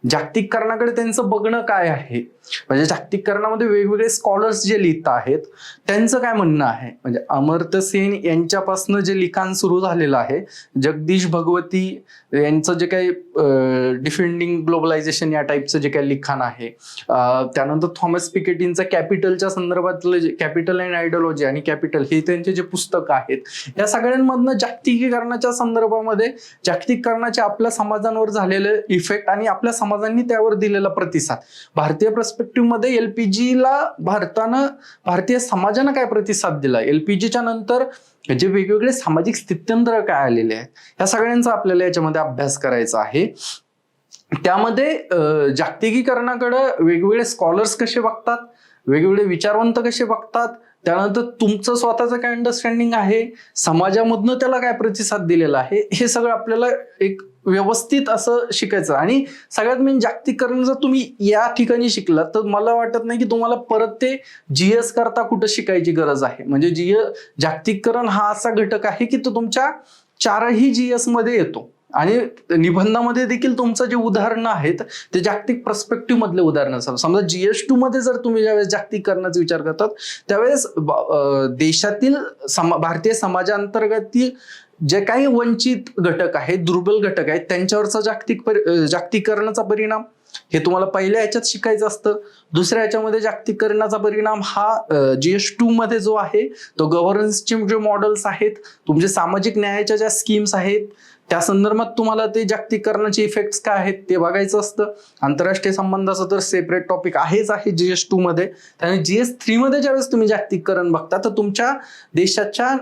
जागतिकीकरणाकडे त्यांचं बघणं काय आहे, म्हणजे जागतिकीकरणामध्ये वेगवेगळे स्कॉलर्स जे लिहित आहेत त्यांचं काय म्हणणं आहे. म्हणजे अमर्त्य सेन यांच्यापासून जे लिखाण सुरू झालेलं आहे, जगदीश भगवती यांचं जे काही डिफेंडिंग ग्लोबलायझेशन या टाईपचं जे काही लिखाण आहे, त्यानंतर थॉमस पिकेटींचं कॅपिटलच्या संदर्भातलं जे कॅपिटल अँड आयडिओलॉजी आणि कॅपिटल हे त्यांचे जे पुस्तकं आहेत, या सगळ्यांमधनं जागतिकीकरणाच्या संदर्भामध्ये जागतिकीकरणाचे आपल्या समाजांवर झालेले इफेक्ट आणि आपल्या समाजांनी त्यावर दिलेला प्रतिसाद, भारतीय पर्स्पेक्टिव्ह मध्ये एलपीजीला भारतीय समाजानं काय प्रतिसाद दिला, एलपीजीच्या नंतर जे वेगवेगळे सामाजिक स्थित्यंतर काय आलेले आहेत, या सगळ्यांचा आपल्याला याच्यामध्ये अभ्यास करायचा आहे. त्यामध्ये जागतिकीकरणाकडे वेगवेगळे स्कॉलर्स कसे बघतात, वेगवेगळे विचारवंत कसे बघतात, त्यानंतर तुमचं स्वतःचं काय अंडरस्टँडिंग आहे, समाजामधनं त्याला काय प्रतिसाद दिलेला आहे, हे सगळं आपल्याला एक व्यवस्थित असं शिकायचं. आणि सगळ्यात मेन जागतिकीकरण जर तुम्ही या ठिकाणी शिकलात तर मला वाटत नाही की तुम्हाला परत ते जीएस करता कुठं शिकायची गरज आहे. म्हणजे जागतिकीकरण हा असा घटक आहे की तो तुमच्या चारही जीएस मध्ये येतो आणि निबंधामध्ये देखील तुमचं जे उदाहरणं आहेत ते जागतिक पर्स्पेक्टिव्ह मधले उदाहरणं असतात. समजा GS2 मध्ये जर तुम्ही ज्यावेळेस जागतिकीकरणाचा विचार करतात त्यावेळेस देशातील भारतीय समाजांतर्गत जे काही वंचित घटक आहेत, दुर्बल घटक आहेत, त्यांच्यावरचा जागतिकीकरणाचा परिणाम हे तुम्हाला पहिल्या ह्याच्यात शिकायचं असतं. दुसऱ्या ह्याच्यामध्ये जागतिकीकरणाचा परिणाम हा GS2 मध्ये जो आहे तो गव्हर्नन्सचे जे मॉडेल्स आहेत, तुमचे सामाजिक न्यायाच्या ज्या स्कीम्स आहेत त्या संदर्भात तुम्हाला ते जागतिकीकरणाचे इफेक्ट्स काय आहेत ते बघायचं असतं. आंतरराष्ट्रीय संबंधाचा तर सेपरेट टॉपिक आहेच आहे GS2 मध्ये. त्यामुळे GS3 मध्ये ज्यावेळेस तुम्ही जागतिकीकरण बघता तर तुमच्या देशाच्या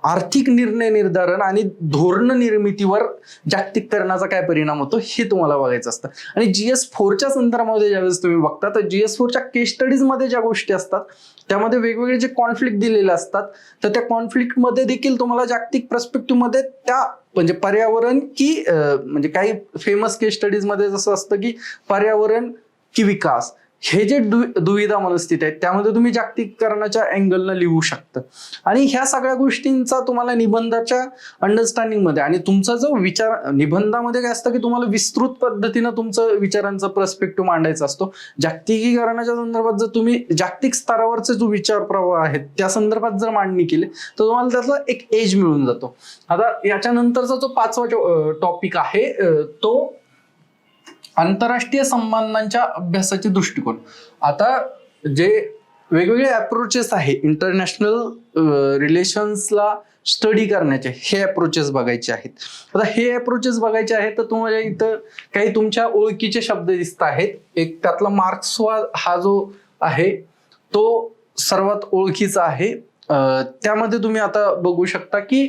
आर्थिक निर्णय निर्धारण आणि धोरण निर्मितीवर जागतिकीकरणाचा काय परिणाम होतो हे तुम्हाला बघायचं असतं. आणि GS4च्या संदर्भामध्ये ज्यावेळेस तुम्ही बघता तर GS4च्या केस स्टडीज मध्ये ज्या गोष्टी असतात त्यामध्ये वेगवेगळे जे कॉन्फ्लिक्ट दिलेले असतात तर त्या कॉन्फ्लिक्ट मध्ये देखील तुम्हाला जागतिक पर्स्पेक्टिव्ह मध्ये त्या म्हणजे पर्यावरण की म्हणजे काही फेमस केस स्टडीज मध्ये जसं असतं की पर्यावरण की विकास हे जे दुविधा मनस्थिती आहेत त्यामध्ये तुम्ही जागतिकीकरणाच्या अँगलनं लिहू शकता. आणि ह्या सगळ्या गोष्टींचा तुम्हाला निबंधाच्या अंडरस्टँडिंग मध्ये आणि तुमचा जो विचार निबंधामध्ये काय असतं की तुम्हाला विस्तृत पद्धतीनं तुमचं विचारांचा पर्स्पेक्टिव्ह मांडायचा असतो. जागतिकीकरणाच्या संदर्भात जर तुम्ही जागतिक स्तरावरचे जो विचार प्रवाह आहेत त्या संदर्भात जर मांडणी केली तर तुम्हाला त्यातला एक एज मिळून जातो. आता याच्यानंतरचा जो 5वा टॉपिक आहे तो आंतरराष्ट्रीय संबंधांच्या अभ्यासाचे दृष्टिकोन. आता जे वेगवेगळे अप्रोचेस आहे इंटरनॅशनल रिलेशन्सला स्टडी करण्याचे हे अप्रोचेस बघायचे आहेत. आता हे अप्रोचेस बघायचे आहेत तर तुम्हाला इथं काही तुमच्या ओळखीचे शब्द दिसत आहेत. एक त्यातला मार्क्सवाद हा जो आहे तो सर्वात ओळखीचा आहे. त्यामध्ये तुम्ही आता बघू शकता की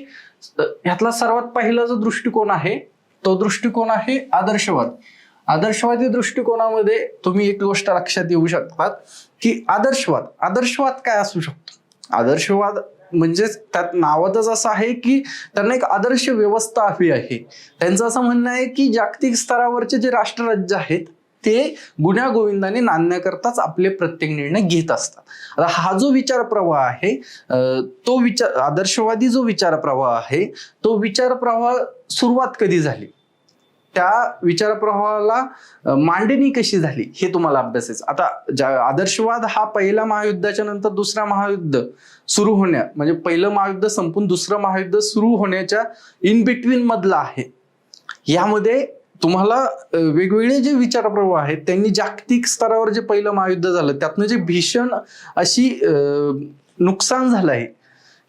ह्यातला सर्वात पहिला जो दृष्टिकोन आहे तो दृष्टिकोन आहे आदर्शवाद. आदर्शवादी दृष्टिकोनामध्ये तुम्ही एक गोष्ट लक्षात येऊ शकतात की आदर्शवाद काय असू शकतो. आदर्शवाद म्हणजे त्यात नावातच असं आहे की त्यांना एक आदर्श व्यवस्था हवी आहे. त्यांचं असं म्हणणं आहे की जागतिक स्तरावरचे जे राष्ट्रराज्य आहेत ते गुण्यागोविंदाने नांदण्याकरताच आपले प्रत्येक निर्णय घेत असतात. आता हा जो विचार प्रवाह आहे तो आदर्शवादी जो विचार प्रवाह आहे तो विचार प्रवाह सुरुवात कधी झाली, त्या विचारप्रवाहाला मांडणी कशी झाली हे तुम्हाला अभ्यासायचं. आता आदर्शवाद हा पहिल्या महायुद्धाच्या नंतर दुसरा महायुद्ध सुरू होण्या म्हणजे पहिलं महायुद्ध संपून दुसरं महायुद्ध सुरू होण्याच्या इन बिटवीन मधला आहे. यामध्ये तुम्हाला वेगवेगळे जे विचारप्रवाह आहेत त्यांनी जागतिक स्तरावर जे पहिलं महायुद्ध झालं त्यातनं जे भीषण अशी नुकसान झालं आहे,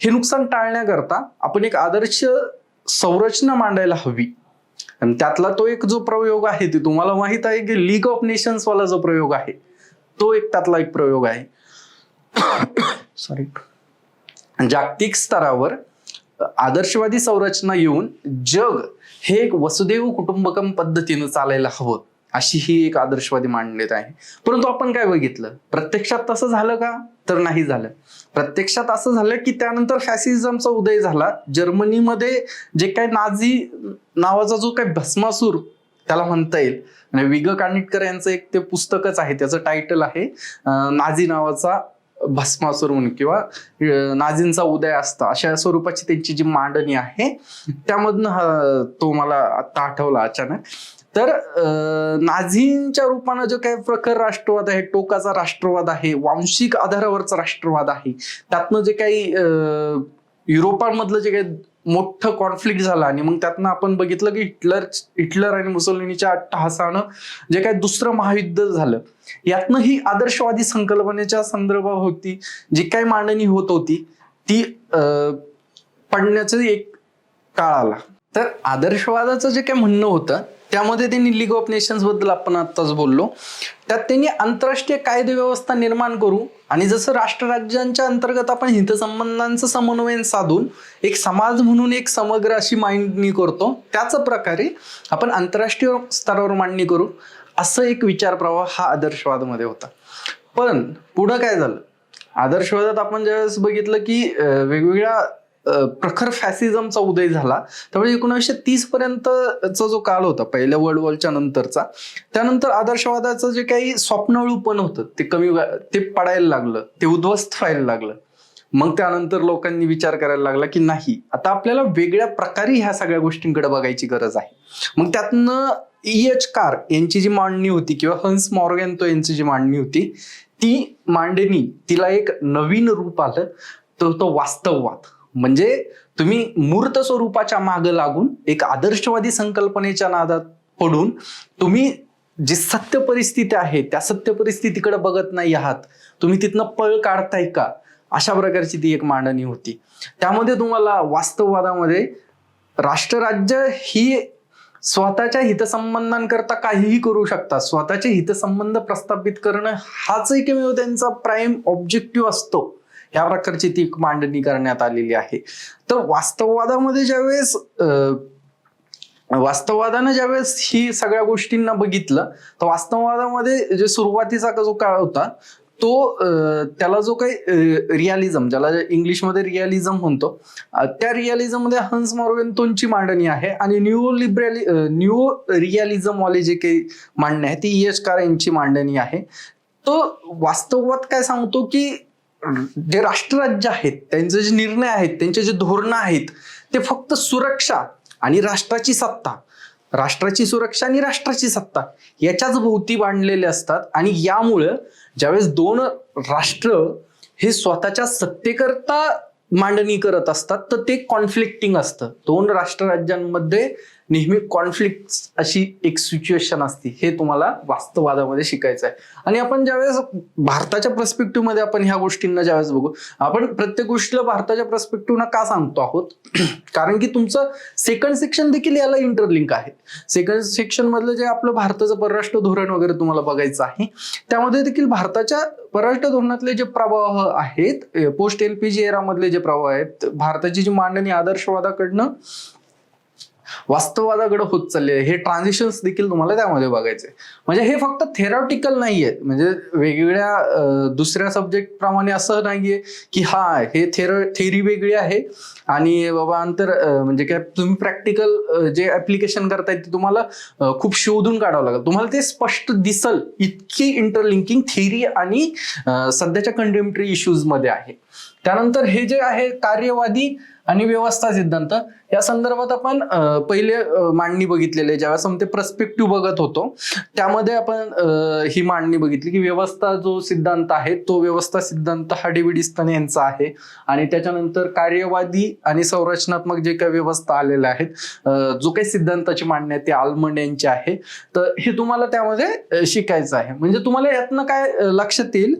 हे नुकसान टाळण्याकरता आपण एक आदर्श संरचना मांडायला हवी. आणि त्यातला तो एक जो प्रयोग आहे ते तुम्हाला माहित आहे की लीग ऑफ नेशन्स वाला जो प्रयोग आहे तो एक त्यातला एक प्रयोग आहे. सॉरी. जागतिक स्तरावर आदर्शवादी संरचना येऊन जग हे एक वसुदैव कुटुंबकम पद्धतीनं चालायला हवं अशी ही एक आदर्शवादी मांडण्यात आहे. परंतु आपण काय बघितलं, प्रत्यक्षात तसं झालं का? तर नाही झालं. प्रत्यक्षात असं झालं की त्यानंतर फॅसिझमचा उदय झाला. जर्मनीमध्ये जे काही नाझी नावाचा जो काही भस्मासूर त्याला म्हणता येईल, आणि विग कानिटकर यांचं एक ते पुस्तकच आहे, त्याचं टायटल आहे नाझी नावाचा भस्मासूर म्हणून किंवा नाझींचा उदय असता, अशा स्वरूपाची त्यांची जी मांडणी आहे त्यामधनं तो मला आता आठवला अचानक. तर नाझींच्या रूपानं जो काही प्रखर राष्ट्रवाद आहे, टोकाचा राष्ट्रवाद आहे, वांशिक आधारावरचा राष्ट्रवाद आहे, त्यातनं जे काही युरोपामधलं जे काही मोठं कॉन्फ्लिक्ट झालं आणि मग त्यातनं आपण बघितलं की हिटलर आणि मुसोलिनीच्या अट्टहासानं जे काही दुसरं महायुद्ध झालं, यातनं ही आदर्शवादी संकल्पनेच्या संदर्भात होती जी काही मांडणी होत होती ती पडण्याचं एक काळ आला. तर आदर्शवादाचं जे काही म्हणणं होतं त्यामध्ये त्यांनी लीग ऑफ नेशन्स बद्दल आपण आत्ताच बोललो, त्यात त्यांनी आंतरराष्ट्रीय कायदे व्यवस्था निर्माण करू आणि जसं राष्ट्रराज्यांच्या अंतर्गत आपण हितसंबंधांचं समन्वयन साधून एक समाज म्हणून एक समग्र अशी मांडणी करतो, त्याच प्रकारे आपण आंतरराष्ट्रीय स्तरावर मांडणी करू, असं एक विचार प्रवाह हा आदर्शवादामध्ये होता. पण पुढं काय झालं, आदर्शवादात आपण ज्यावेळेस बघितलं की वेगवेगळ्या प्रखर फॅसिझमचा उदय झाला, त्यामुळे 1930 पर्यंतचा जो काळ होता पहिल्या वर्ल्ड वॉरच्या नंतरचा, त्यानंतर आदर्शवादाचं जे काही स्वप्नळूपण होतं ते पडायला लागलं, ते उद्ध्वस्त व्हायला लागलं. मग त्यानंतर लोकांनी विचार करायला लागला की नाही, आता आपल्याला वेगळ्या प्रकारे ह्या सगळ्या गोष्टींकडे बघायची गरज आहे. मग त्यातनं E.H. कार यांची जी मांडणी होती किंवा हन्स मॉर्गॅन्तो यांची जी मांडणी होती, ती मांडणी तिला एक नवीन रूप आलं, तो वास्तववाद. म्हणजे तुम्ही मूर्त स्वरूपाच्या मागे लागून एक आदर्शवादी संकल्पनेच्या नादात पडून तुम्ही जी सत्य परिस्थिती आहे त्या सत्य परिस्थितीकडे बघत नाही आहात, तुम्ही तिथनं पळ काढताय का, अशा प्रकारची ती एक मांडणी होती. त्यामध्ये तुम्हाला वास्तववादामध्ये राष्ट्रराज्य ही स्वतःच्या हितसंबंधांकरता काहीही करू शकतात, स्वतःचे हितसंबंध प्रस्थापित करणं हाच एकमेव त्यांचा प्राईम ऑब्जेक्टिव्ह असतो, या प्रकारची ती मांडणी करण्यात आलेली आहे. तर वास्तववादानं ज्यावेळेस ही सगळ्या गोष्टींना बघितलं, तर वास्तववादामध्ये जे सुरुवातीचा जो काळ होता तो त्याला जो काही रिअलिझम, ज्याला इंग्लिशमध्ये रिअलिझम म्हणतो, त्या रिअलिझम मध्ये हन्स मॉर्गॅन्तोंची मांडणी आहे आणि न्यू रिअलिझम वाले जे काही मांडणी आहे ती E.H. कार यांची मांडणी आहे. तो वास्तववाद काय सांगतो की जे राष्ट्रराज्य आहेत त्यांचे जे निर्णय आहेत, त्यांचे जे धोरणं आहेत, ते फक्त सुरक्षा आणि राष्ट्राची सत्ता, राष्ट्राची सुरक्षा आणि राष्ट्राची सत्ता याच्याच भोवती बांधलेले असतात. आणि यामुळं ज्यावेळेस दोन राष्ट्र हे स्वतःच्या सत्तेकरता मांडणी करत असतात तर ते कॉन्फ्लिक्टिंग असतं. दोन राष्ट्रराज्यांमध्ये नेहमी कॉन्फ्लिक्ट अशी एक सिच्युएशन असते, हे तुम्हाला वास्तववादामध्ये शिकायचं आहे. आणि आपण ज्यावेळेस भारताच्या पर्स्पेक्टिव्ह मध्ये आपण ह्या गोष्टींना ज्यावेळेस बघू, आपण प्रत्येक गोष्टीला भारताच्या पर्स्पेक्टिव्हनं का सांगतो आहोत, कारण की तुमचं सेकंड सेक्शन देखील याला इंटरलिंक आहे. सेकंड सेक्शन मधलं जे आपलं भारताचं परराष्ट्र धोरण वगैरे तुम्हाला बघायचं आहे, त्यामध्ये देखील भारताच्या परराष्ट्र धोरणातले जे प्रभाव आहेत, पोस्ट LPG एरा मधले जे प्रभाव आहेत, भारताची जी मांडणी आदर्शवादाकडनं वास्तववादाकडे होत चालले, हे ट्रान्झिशन्स देखील तुम्हाला त्यामध्ये बघायचे. म्हणजे हे फक्त थेरॉटिकल नाहीये, म्हणजे वेगवेगळ्या दुसऱ्या सब्जेक्ट प्रमाणे असं नाहीये की हे थेरी वेगळी आहे आणि बाबा म्हणजे काय तुम्ही प्रॅक्टिकल जे ऍप्लिकेशन करताय ते तुम्हाला खूप शोधून काढावं लागेल, तुम्हाला ते स्पष्ट दिसल इतकी इंटरलिंकिंग थेरी आणि सध्याच्या कंटेम्पररी इश्यूज मध्ये आहे. त्यानंतर हे जे आहे कार्यवादी आणि व्यवस्था सिद्धांत या संदर्भात आपण पहिले मांडणी बघितलेली आहे. ज्यावेळेस आपण ते पर्स्पेक्टिव्ह बघत होतो त्यामध्ये आपण ही मांडणी बघितली की व्यवस्था जो सिद्धांत आहे तो व्यवस्था सिद्धांत हा डेव्हिड स्तन यांचा आहे. आणि त्याच्यानंतर कार्यवादी आणि संरचनात्मक जे काही व्यवस्था आलेल्या आहेत, जो काही सिद्धांताची मांडणी आहे ते आल्मंड यांची आहे. तर हे तुम्हाला त्यामध्ये शिकायचं आहे. म्हणजे तुम्हाला यातनं काय लक्षात येईल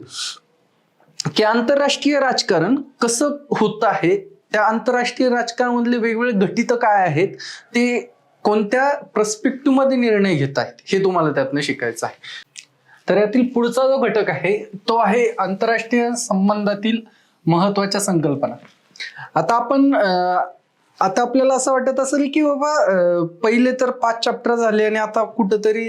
की आंतरराष्ट्रीय राजकारण कसं होत आहे, त्या आंतरराष्ट्रीय राजकारणामधले वेगवेगळे घटित काय आहेत, ते कोणत्या पर्स्पेक्टिव्ह मध्ये निर्णय घेत आहेत, हे तुम्हाला त्यातनं शिकायचं आहे. तर यातील पुढचा जो घटक आहे तो आहे आंतरराष्ट्रीय संबंधातील महत्वाच्या संकल्पना. आता आपण आता आपल्याला असं वाटत असेल की बाबा पहिले तर 5 चॅप्टर झाले आणि आता कुठंतरी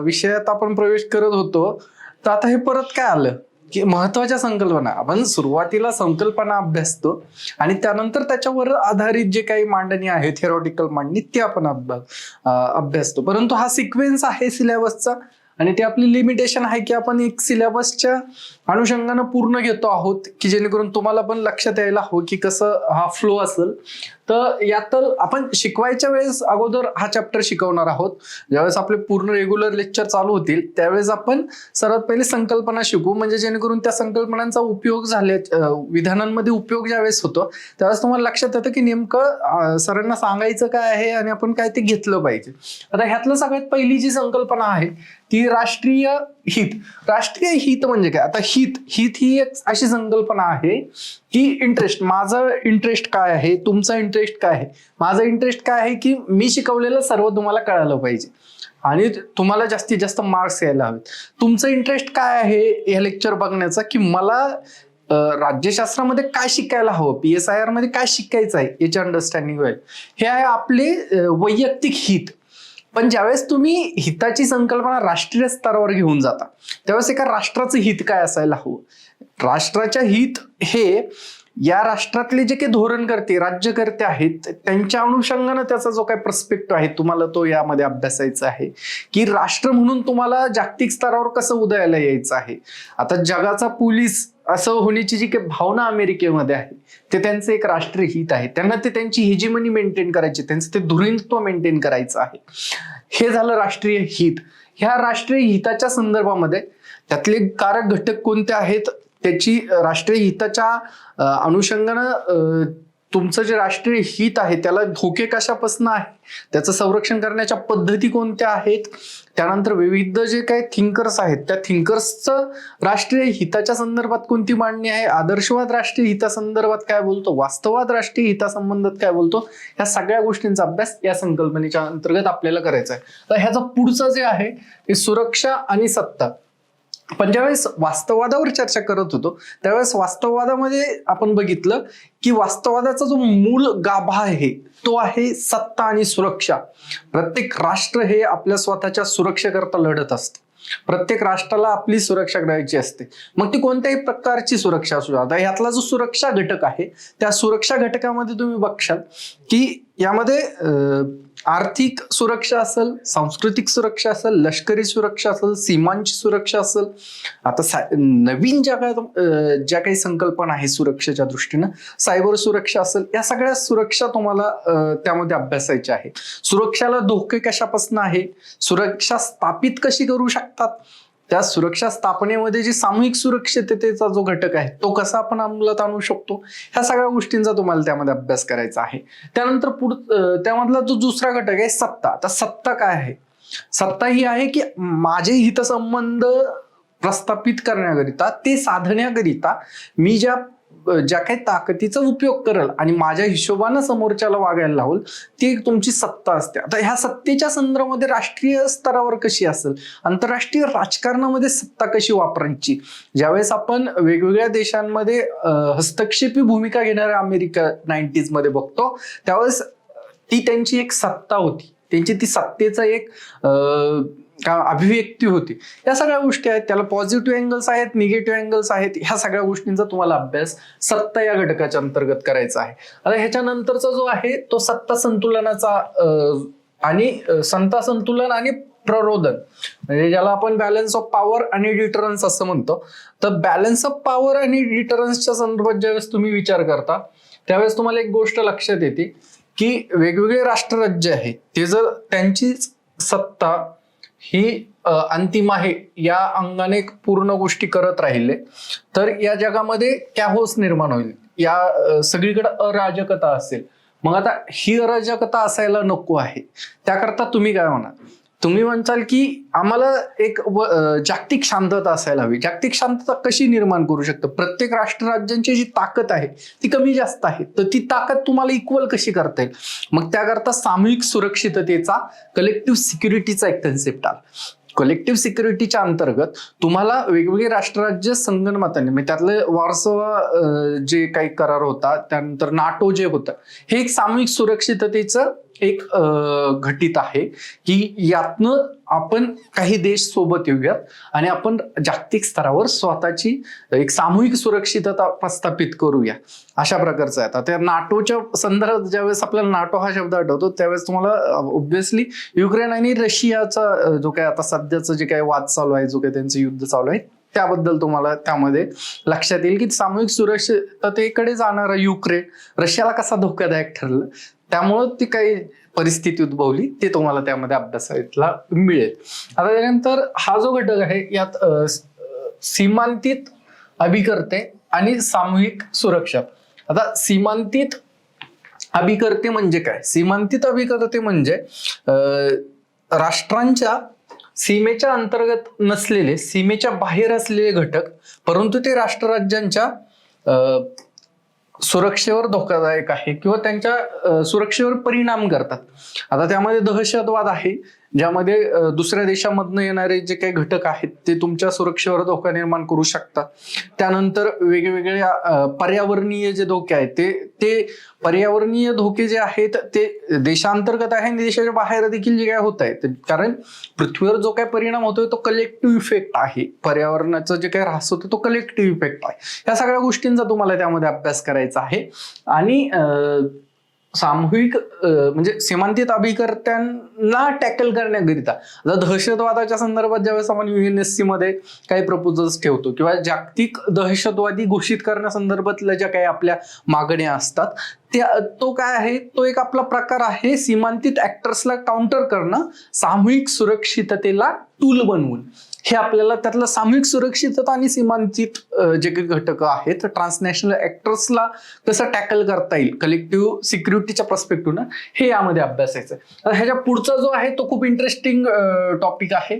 विषयात आपण प्रवेश करत होतो, तर आता हे परत काय आलं की महत्वाच्या संकल्पना. आपण सुरुवातीला संकल्पना अभ्यासतो आणि त्यानंतर त्याच्यावर आधारित जे काही मांडणी आहे, थेरॉटिकल मांडणी, ते आपण अभ्यासतो. परंतु हा सिक्वेन्स आहे सिलेबसचा आणि ते आपली लिमिटेशन आहे की आपण एक सिलेबसच्या अनुषंगानं पूर्ण घेतो आहोत की जेणेकरून तुम्हाला पण लक्षात यायला हवं की कसं हा फ्लो असेल. तर यात आपण शिकवायच्या वेळेस अगोदर हा चॅप्टर शिकवणार आहोत. ज्यावेळेस आपले पूर्ण रेग्युलर लेक्चर चालू होतील त्यावेळेस आपण सर्वात पहिले संकल्पना शिकू, म्हणजे जेणेकरून त्या संकल्पनांचा उपयोग विधानांमध्ये उपयोग ज्यावेळेस होतो त्यावेळेस तुम्हाला लक्षात येतं की नेमकं सरांना सांगायचं काय आहे आणि आपण काय ते घेतलं पाहिजे. आता ह्यातलं सगळ्यात पहिली जी संकल्पना आहे ती राष्ट्रीय हित. राष्ट्रीय हित म्हणजे काय? आता हित ही एक अशी संकल्पना आहे की इंटरेस्ट, माझं इंटरेस्ट काय आहे, तुमचा इंटरेस्ट काय आहे. माझा इंटरेस्ट काय आहे की मी शिकवलेलं सर्व तुम्हाला कळालं पाहिजे आणि तुम्हाला जास्तीत जास्त मार्क्स यायला हवेत. तुमचं इंटरेस्ट काय आहे या लेक्चर बघण्याचा की मला राज्यशास्त्रामध्ये काय शिकायला हवं, PSIR मध्ये काय शिकायचं आहे याची अंडरस्टँडिंग होईल. हे आहे आपले वैयक्तिक हित. पण ज्यावेळेस तुम्ही हिताची संकल्पना राष्ट्रीय स्तरावर घेऊन जाता त्यावेळेस एका राष्ट्राचं हित काय असायला हवं. राष्ट्राच्या हित हे या राष्ट्रातले जे काही धोरणकर्ते, राज्यकर्ते आहेत त्यांच्या अनुषंगानं त्याचा जो काही पर्स्पेक्टिव्ह आहे तुम्हाला तो यामध्ये अभ्यासायचा आहे की राष्ट्र म्हणून तुम्हाला जागतिक स्तरावर कसं उदयाला यायचं आहे. आता जगाचा पोलीस असं होण्याची जी काही भावना अमेरिकेमध्ये आहे ते त्यांचं एक राष्ट्रीय हित आहे. त्यांना ते त्यांची हेजिमनी मेंटेन करायची, त्यांचं ते धुरीणत्व मेंटेन करायचं आहे. हे झालं राष्ट्रीय हित. ह्या राष्ट्रीय हिताच्या संदर्भामध्ये त्यातले कारक घटक कोणते आहेत, त्याची राष्ट्रीय हिताच्या अनुषंगानं तुमचं जे राष्ट्रीय हित आहे त्याला धोके कशापासून आहे, त्याचं संरक्षण करण्याच्या पद्धती कोणत्या आहेत, त्यानंतर विविध जे काही थिंकर्स आहेत त्या थिंकर्सचं राष्ट्रीय हिताच्या संदर्भात कोणती मांडणी आहे, आदर्शवाद राष्ट्रीय हितासंदर्भात काय बोलतो, वास्तववाद राष्ट्रीय हितासंबंधात काय बोलतो, ह्या सगळ्या गोष्टींचा अभ्यास या संकल्पनेच्या अंतर्गत आपल्याला करायचा आहे. तर ह्याचा पुढचं जे आहे ते सुरक्षा आणि सत्ता. पण ज्यावेळेस वास्तववादावर चर्चा करत होतो त्यावेळेस वास्तववादामध्ये आपण बघितलं की वास्तववादाचा जो मूळ गाभा आहे तो आहे सत्ता आणि सुरक्षा. प्रत्येक राष्ट्र हे आपल्या स्वतःच्या सुरक्षेकरता लढत असते. प्रत्येक राष्ट्राला आपली सुरक्षा करायची असते, मग ती कोणत्याही प्रकारची सुरक्षा असू शकते. ह्यातला जो सुरक्षा घटक आहे त्या सुरक्षा घटकामध्ये तुम्ही बघशाल की यामध्ये आर्थिक सुरक्षा असेल, सांस्कृतिक सुरक्षा असेल, लष्करी सुरक्षा असेल, सीमांची सुरक्षा असेल. आता नवीन जगात ज्या काही संकल्पना आहे सुरक्षेच्या दृष्टीनं सायबर सुरक्षा असेल, या सगळ्या सुरक्षा तुम्हाला त्यामध्ये अभ्यासायच्या आहे. सुरक्षाला धोके कशापासून आहे, सुरक्षा स्थापित कशी करू शकतात, त्या सुरक्षा स्थापनेमध्ये जी सामूहिक सुरक्षिततेचा जो घटक आहे तो कसा आपण अंमलात आणू शकतो, ह्या सगळ्या गोष्टींचा तुम्हाला त्यामध्ये अभ्यास करायचा आहे. त्यानंतर त्यामधला जो दुसरा घटक आहे सत्ता. आता सत्ता काय आहे? सत्ता ही आहे की माझे हितसंबंध प्रस्थापित करण्याकरिता, ते साधण्याकरिता मी ज्या काही ताकदीचा उपयोग करेल आणि माझ्या हिशोबानं समोरच्याला वागायला लावल ती तुमची सत्ता असते. आता ह्या सत्तेच्या संदर्भामध्ये राष्ट्रीय स्तरावर कशी असेल, आंतरराष्ट्रीय राजकारणामध्ये सत्ता कशी वापरायची. ज्यावेळेस आपण वेगवेगळ्या देशांमध्ये हस्तक्षेपी भूमिका घेणाऱ्या अमेरिका 90s मध्ये बघतो त्यावेळेस ती त्यांची एक सत्ता होती, त्यांची ती सत्तेचा एक अभिव्यक्ती होती. या सगळ्या गोष्टी आहेत, त्याला पॉझिटिव्ह अँगल्स आहेत, निगेटिव्ह अँगल्स आहेत. ह्या सगळ्या गोष्टींचा तुम्हाला अभ्यास सत्ता या घटकाच्या अंतर्गत करायचा आहे. आता ह्याच्यानंतरचा जो आहे तो सत्ता संतुलनाचा आणि सत्ता संतुलन आणि प्ररोधन, म्हणजे ज्याला आपण बॅलन्स ऑफ पॉवर आणि डिटरन्स असं म्हणतो. तर बॅलन्स ऑफ पॉवर आणि डिटरन्सच्या संदर्भात ज्यावेळेस तुम्ही विचार करता त्यावेळेस तुम्हाला एक गोष्ट लक्षात येते की वेगवेगळे राष्ट्रराज्य आहे ते जर त्यांची सत्ता ही अंतिम आहे या अंगाने पूर्ण गोष्टी करत राहिले तर या जगामध्ये कॅहोस निर्माण होईल, या सगळीकडे अराजकता असेल. मग आता ही अराजकता असायला नको आहे. त्याकरता तुम्ही काय म्हणाल? तुम्ही म्हणताल की आम्हाला एक जागतिक शांतता असायला हवी. जागतिक शांतता कशी निर्माण करू शकतं? प्रत्येक राष्ट्रराज्यांची जी ताकद आहे ती कमी जास्त आहे, तर ती ताकद तुम्हाला इक्वल कशी करता येईल? मग त्याकरता सामूहिक सुरक्षिततेचा, कलेक्टिव्ह सिक्युरिटीचा एक कन्सेप्ट आला. कलेक्टिव्ह सिक्युरिटीच्या अंतर्गत तुम्हाला वेगवेगळे राष्ट्रराज्य संगनमताने, म्हणजे त्यातले वॉर्सोवा जे काही करार होता, त्यानंतर नाटो जे होतं, हे एक सामूहिक सुरक्षिततेचं एक घटित आहे की यातनं आपण काही देश सोबत येऊयात आणि आपण जागतिक स्तरावर स्वतःची एक सामूहिक सुरक्षितता प्रस्थापित करूया, अशा प्रकारचं आहे. आता त्या नाटोच्या संदर्भात ज्यावेळेस आपल्याला नाटो हा शब्द आठवतो त्यावेळेस तुम्हाला ऑब्व्हियसली युक्रेन आणि रशियाचा जो काही आता सध्याचं जे काही वाद चालू आहे, जो काही त्यांचं युद्ध चालू आहे, त्याबद्दल तुम्हाला त्यामध्ये लक्षात येईल की सामूहिक सुरक्षिततेकडे जाणारा युक्रेन रशियाला कसा धोकादायक ठरलं, त्यामुळं ती काही परिस्थिती उद्भवली, ते तुम्हाला त्यामध्ये अभ्यासायला मिळेल. आता त्यानंतर हा जो घटक आहे यात सीमांतित अभिकर्ते आणि सामूहिक सुरक्षा. आता सीमांतित अभिकर्ते म्हणजे काय? सीमांतित अभिकर्ते म्हणजे राष्ट्रांच्या सीमेच्या अंतर्गत नसलेले, सीमेच्या बाहेर असलेले घटक, परंतु ते राष्ट्रराज्यांच्या सुरक्षेवर धोकादायक आहे किंवा त्यांच्या सुरक्षेवर परिणाम करतात. आता त्यामध्ये दहशतवाद आहे, ज्यामध्ये दुसऱ्या देशामधनं येणारे जे काही घटक आहेत ते तुमच्या सुरक्षेवर धोका निर्माण करू शकतात. त्यानंतर वेगवेगळ्या पर्यावरणीय जे धोके आहेत ते पर्यावरणीय धोके जे आहेत ते देशांतर्गत आहे आणि देशाच्या बाहेर देखील जे काय होत आहे, कारण पृथ्वीवर जो काही परिणाम होतोय तो कलेक्टिव्ह इफेक्ट आहे. पर्यावरणाचं जे काही ऱ्हास होतो तो कलेक्टिव्ह इफेक्ट आहे. या सगळ्या गोष्टींचा तुम्हाला त्यामध्ये अभ्यास करायचा आहे. आणि सामूहिक म्हणजे सीमांतित अभिकर्त्यांना टॅकल करण्याकरिता दहशतवादाच्या संदर्भात ज्यावेळेस आपण UNSC मध्ये काही प्रपोजल्स ठेवतो किंवा जागतिक दहशतवादी घोषित करण्यासंदर्भातल्या ज्या काही आपल्या मागण्या असतात, तो काय आहे, तो एक आपला प्रकार आहे सीमांतित ऍक्टर्सला काउंटर करणं, सामूहिक सुरक्षिततेला टूल बनवून. हे आपल्याला त्यातलं सामूहिक सुरक्षितता आणि सीमांतित जे काही घटक आहेत ट्रान्सनॅशनल ऍक्टर्सला कसं टॅकल करता येईल कलेक्टिव्ह सिक्युरिटीच्या पर्स्पेक्टिव्हनं, हे यामध्ये अभ्यासायचं. ह्याच्या पुढचा जो आहे तो खूप इंटरेस्टिंग टॉपिक आहे,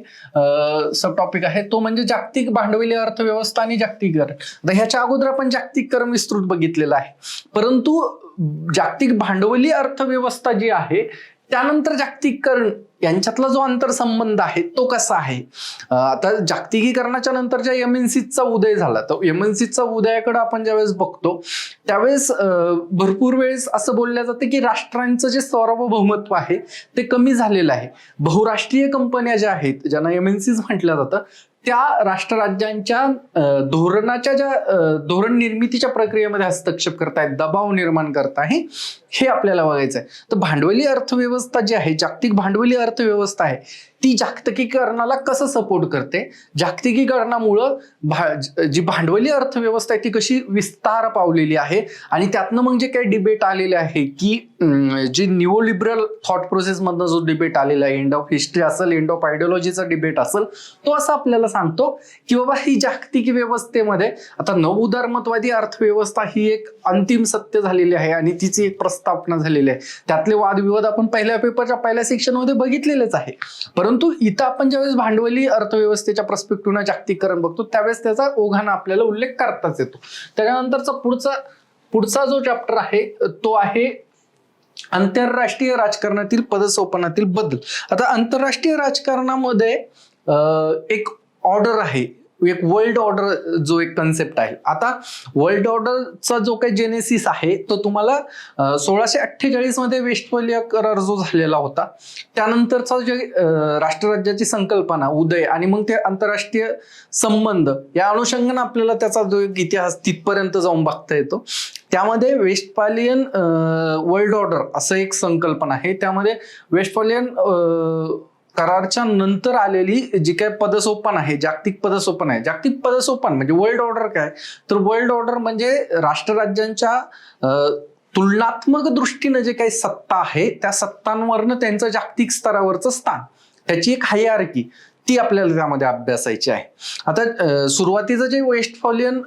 सब टॉपिक आहे, तो म्हणजे जागतिक भांडवली अर्थव्यवस्था आणि जागतिकीकरण. आता ह्याच्या अगोदर आपण जागतिकीकरण विस्तृत बघितलेलं आहे, परंतु जागतिक भांडवली अर्थव्यवस्था जी आहे त्यानंतर जागतिकीकरण यांच्यातला जो आंतरसंबंध आहे तो कसा आहे. आता जागतिकीकरणाच्या नंतर ज्या MNCचा उदय झाला, तर MNCचा उदयाकडे आपण ज्यावेळेस बघतो त्यावेळेस भरपूर वेळेस असं बोललं जातं की राष्ट्रांचं जे सार्वभौमत्व आहे ते कमी झालेलं आहे. बहुराष्ट्रीय कंपन्या ज्या आहेत, ज्यांना MNCs म्हटलं जातं, त्या राष्ट्रराज्यांच्या धोरणाच्या ज्या धोरण निर्मितीच्या प्रक्रियेमध्ये हस्तक्षेप करतायत, दबाव निर्माण करत आहे, हे आपल्याला बघायचं आहे. तर भांडवली अर्थव्यवस्था जी आहे, जागतिक भांडवली अर्थव्यवस्था आहे, ती जागतिकीकरणाला कसं सपोर्ट करते, जागतिकीकरणामुळं जी भांडवली अर्थव्यवस्था आहे ती कशी विस्तार पावलेली आहे, आणि त्यातनं मग जे काही डिबेट आलेले आहे की जी निओलिबरल थॉट प्रोसेस मधनं जो डिबेट आलेला आहे, एंड ऑफ हिस्ट्री असेल, एंड ऑफ आयडिओलॉजीचा डिबेट असेल, तो असं आपल्याला सांगतो की बाबा ही जागतिक व्यवस्थेमध्ये आता नवउदारमतवादी अर्थव्यवस्था ही एक अंतिम सत्य झालेली आहे आणि तिची एक प्रस्थापना झालेली आहे. त्यातले वादविवाद आपण पहिल्या पेपरच्या पहिल्या सेक्शन मध्ये बघितलेलेच आहे. परंतु इथं आपण ज्यावेळेस भांडवली अर्थव्यवस्थेच्या पर्स्पेक्टिव्हनं जागतिकीकरण बघतो त्यावेळेस त्याचा ओघानं आपल्याला उल्लेख करताच येतो. त्याच्यानंतरचा पुढचा जो चॅप्टर आहे तो आहे आंतरराष्ट्रीय राजकारणातील पदसोपनातील बदल. आता आंतरराष्ट्रीय राजकारणामध्ये एक ऑर्डर आहे, एक वर्ल्ड ऑर्डर जो एक कन्सेप्ट आहे. आता वर्ल्ड ऑर्डरचा जो काही जेनेसिस आहे तो तुम्हाला 1648 मध्ये वेस्टफालिया करार जो झालेला होता, त्यानंतरचा जे राष्ट्रराज्याची संकल्पना उदय आणि मग ते आंतरराष्ट्रीय संबंध या अनुषंगाने आपल्याला त्याचा जो इतिहास तिथपर्यंत जाऊन बघता येतो. त्यामध्ये वेस्टफालियन वर्ल्ड ऑर्डर असं एक संकल्पना आहे. त्यामध्ये वेस्टफालियन करारच्या नंतर आलेली जी काय पदसोपान आहे, जागतिक पदसोपान आहे. जागतिक पदसोपान म्हणजे वर्ल्ड ऑर्डर काय, तर वर्ल्ड ऑर्डर म्हणजे राष्ट्रराज्यांच्या तुलनात्मक दृष्टीनं जे काही सत्ता आहे त्या सत्तांवरनं त्यांचं जागतिक स्तरावरचं स्थान, त्याची एक हायरार्की ती आपल्याला त्यामध्ये अभ्यासायची आहे. आता सुरुवातीचं जे वेस्टफॉलियन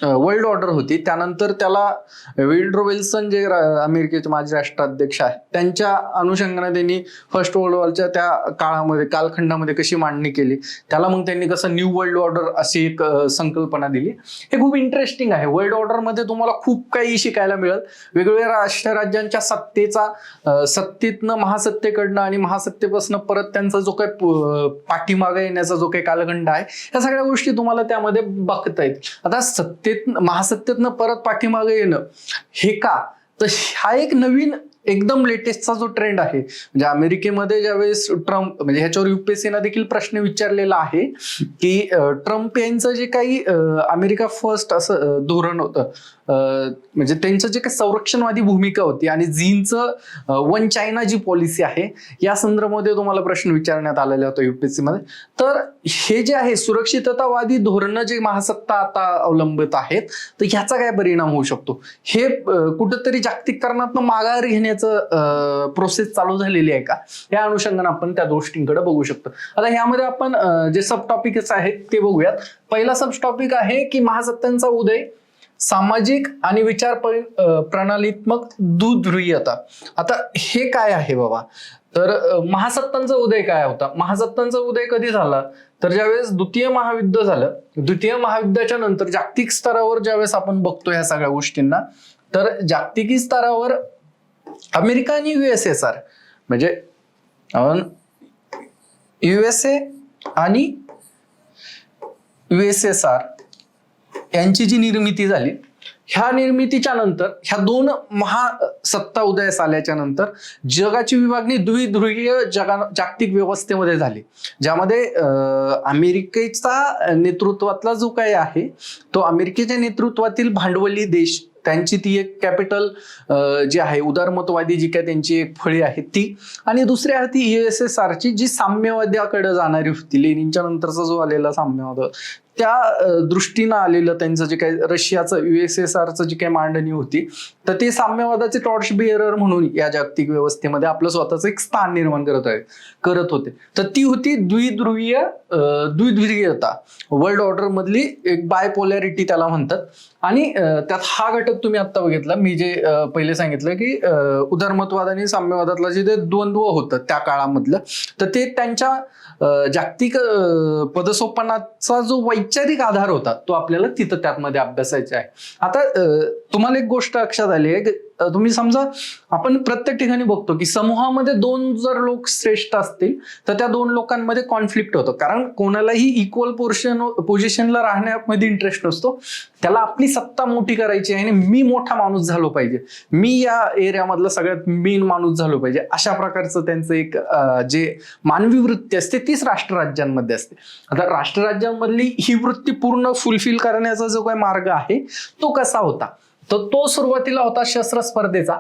वर्ल्ड ऑर्डर होती, त्यानंतर त्याला विल्ड्रो विल्सन जे अमेरिकेचे माजी राष्ट्राध्यक्ष आहेत त्यांच्या अनुषंगाने त्यांनी फर्स्ट वर्ल्ड वॉरच्या त्या काळामध्ये कालखंडामध्ये कशी मांडणी केली, त्याला मग त्यांनी कसं न्यू वर्ल्ड ऑर्डर अशी एक संकल्पना दिली. हे खूप इंटरेस्टिंग आहे. वर्ल्ड ऑर्डरमध्ये तुम्हाला खूप काही शिकायला मिळेल. वेगवेगळ्या राष्ट्र राज्यांच्या सत्तेतनं महासत्तेकडनं आणि महासत्तेपासून परत त्यांचा जो काही पाठीमागे येण्याचा जो काही कालखंड आहे, या सगळ्या गोष्टी तुम्हाला त्यामध्ये बघता येईल. आता महासत्तेतनं परत पाठीमागे येणं हे का, तर हा एक नवीन एकदम लेटेस्टचा जो ट्रेंड आहे. म्हणजे अमेरिकेमध्ये ज्यावेळेस ट्रम्प, म्हणजे ह्याच्यावर युपीएससीना देखील प्रश्न विचारलेला आहे की ट्रम्प यांचं जे काही अमेरिका फर्स्ट असं धोरण होतं, म्हणजे त्यांचं जे काही संरक्षणवादी भूमिका होती आणि चीनचं वन चायना जी पॉलिसी आहे या संदर्भामध्ये तुम्हाला प्रश्न विचारण्यात आलेला होता युपीएससी मध्ये. तर हे जे आहे सुरक्षिततावादी धोरणं जे महासत्ता आता अवलंबित आहेत, तर ह्याचा काय परिणाम होऊ शकतो, हे कुठंतरी जागतिकीकरणातनं माघार घेण्याचं प्रोसेस चालू झालेली आहे का, या अनुषंगाने आपण त्या गोष्टींकडे बघू शकतो. आता ह्यामध्ये आपण जे सब टॉपिक्स आहेत ते बघूयात. पहिला सब टॉपिक आहे की महासत्तांचा उदय, सामाजिक आणि विचार प्रणालीत्मक दुध्रुवीयता. आता हे काय आहे बाबा, तर महासत्तांचा उदय काय होता. महासत्तांचा उदय कधी झाला, तर ज्यावेळेस द्वितीय महायुद्ध झालं, द्वितीय महायुद्धाच्या नंतर जागतिक स्तरावर ज्यावेळेस आपण बघतो ह्या सगळ्या गोष्टींना, तर जागतिक स्तरावर अमेरिका आणि USSR म्हणजे USA आणि USSR यांची जी निर्मिती झाली, ह्या निर्मितीच्या नंतर ह्या दोन महासत्ता उदयास आल्याच्या नंतर जगाची विभागणी द्विध्रुवीय जागतिक व्यवस्थेमध्ये झाली, ज्यामध्ये अमेरिकेचा नेतृत्वातला जो काही आहे तो अमेरिकेच्या नेतृत्वातील भांडवली देश, त्यांची ती एक कॅपिटल जी आहे उदारमतवादी जी काय त्यांची एक फळी आहे ती, आणि दुसऱ्या हाती USSRची जी साम्यवाद्याकडे जाणारी होती, लेनिनच्या नंतरचा जो आलेला साम्यवाद, त्या दृष्टीनं आलेलं त्यांचं जे काही रशियाचं USSRचं जी काही मांडणी होती, तर ते साम्यवादाचे टॉर्च बिअरर म्हणून या जागतिक व्यवस्थेमध्ये आपलं स्वतःचं एक स्थान निर्माण करत होते. तर ती होती द्विध्रुवीयता, वर्ल्ड ऑर्डर मधली एक बायपोलॅरिटी त्याला म्हणतात. आणि त्यात हा घटक तुम्ही आता बघितला, मी जे पहिले सांगितलं की उदारमतवाद आणि साम्यवादातला जे द्वंद्व होतं त्या काळामधलं, तर ते त्यांच्या जागतिक पदसोपनाचा जो वैचारिक आधार होता तो आपल्याला तिथं त्यामध्ये अभ्यासायचा आहे. आता तुम्हाला एक गोष्ट लक्षात आली आहे, तुम्ही समजा आपण प्रत्येक ठिकाणी बघतो की समूहामध्ये दोन जर लोक श्रेष्ठ असतील तर त्या दोन लोकांमध्ये कॉन्फ्लिक्ट होतं, कारण कोणालाही इक्वल पोझिशनला राहण्यामध्ये इंटरेस्ट नसतो. त्याला आपली सत्ता मोठी करायची आहे आणि मी मोठा माणूस झालो पाहिजे, मी या एरियामधला सगळ्यात मेन माणूस झालो पाहिजे, अशा प्रकारचं त्यांचं एक जे मानवी वृत्ती असते तीच राष्ट्रराज्यांमध्ये असते. आता राष्ट्रराज्यांमधली ही वृत्ती पूर्ण फुलफिल करण्याचा जो काही मार्ग आहे तो कसा होता, तर तो सुरुवातीला होता शस्त्र स्पर्धेचा.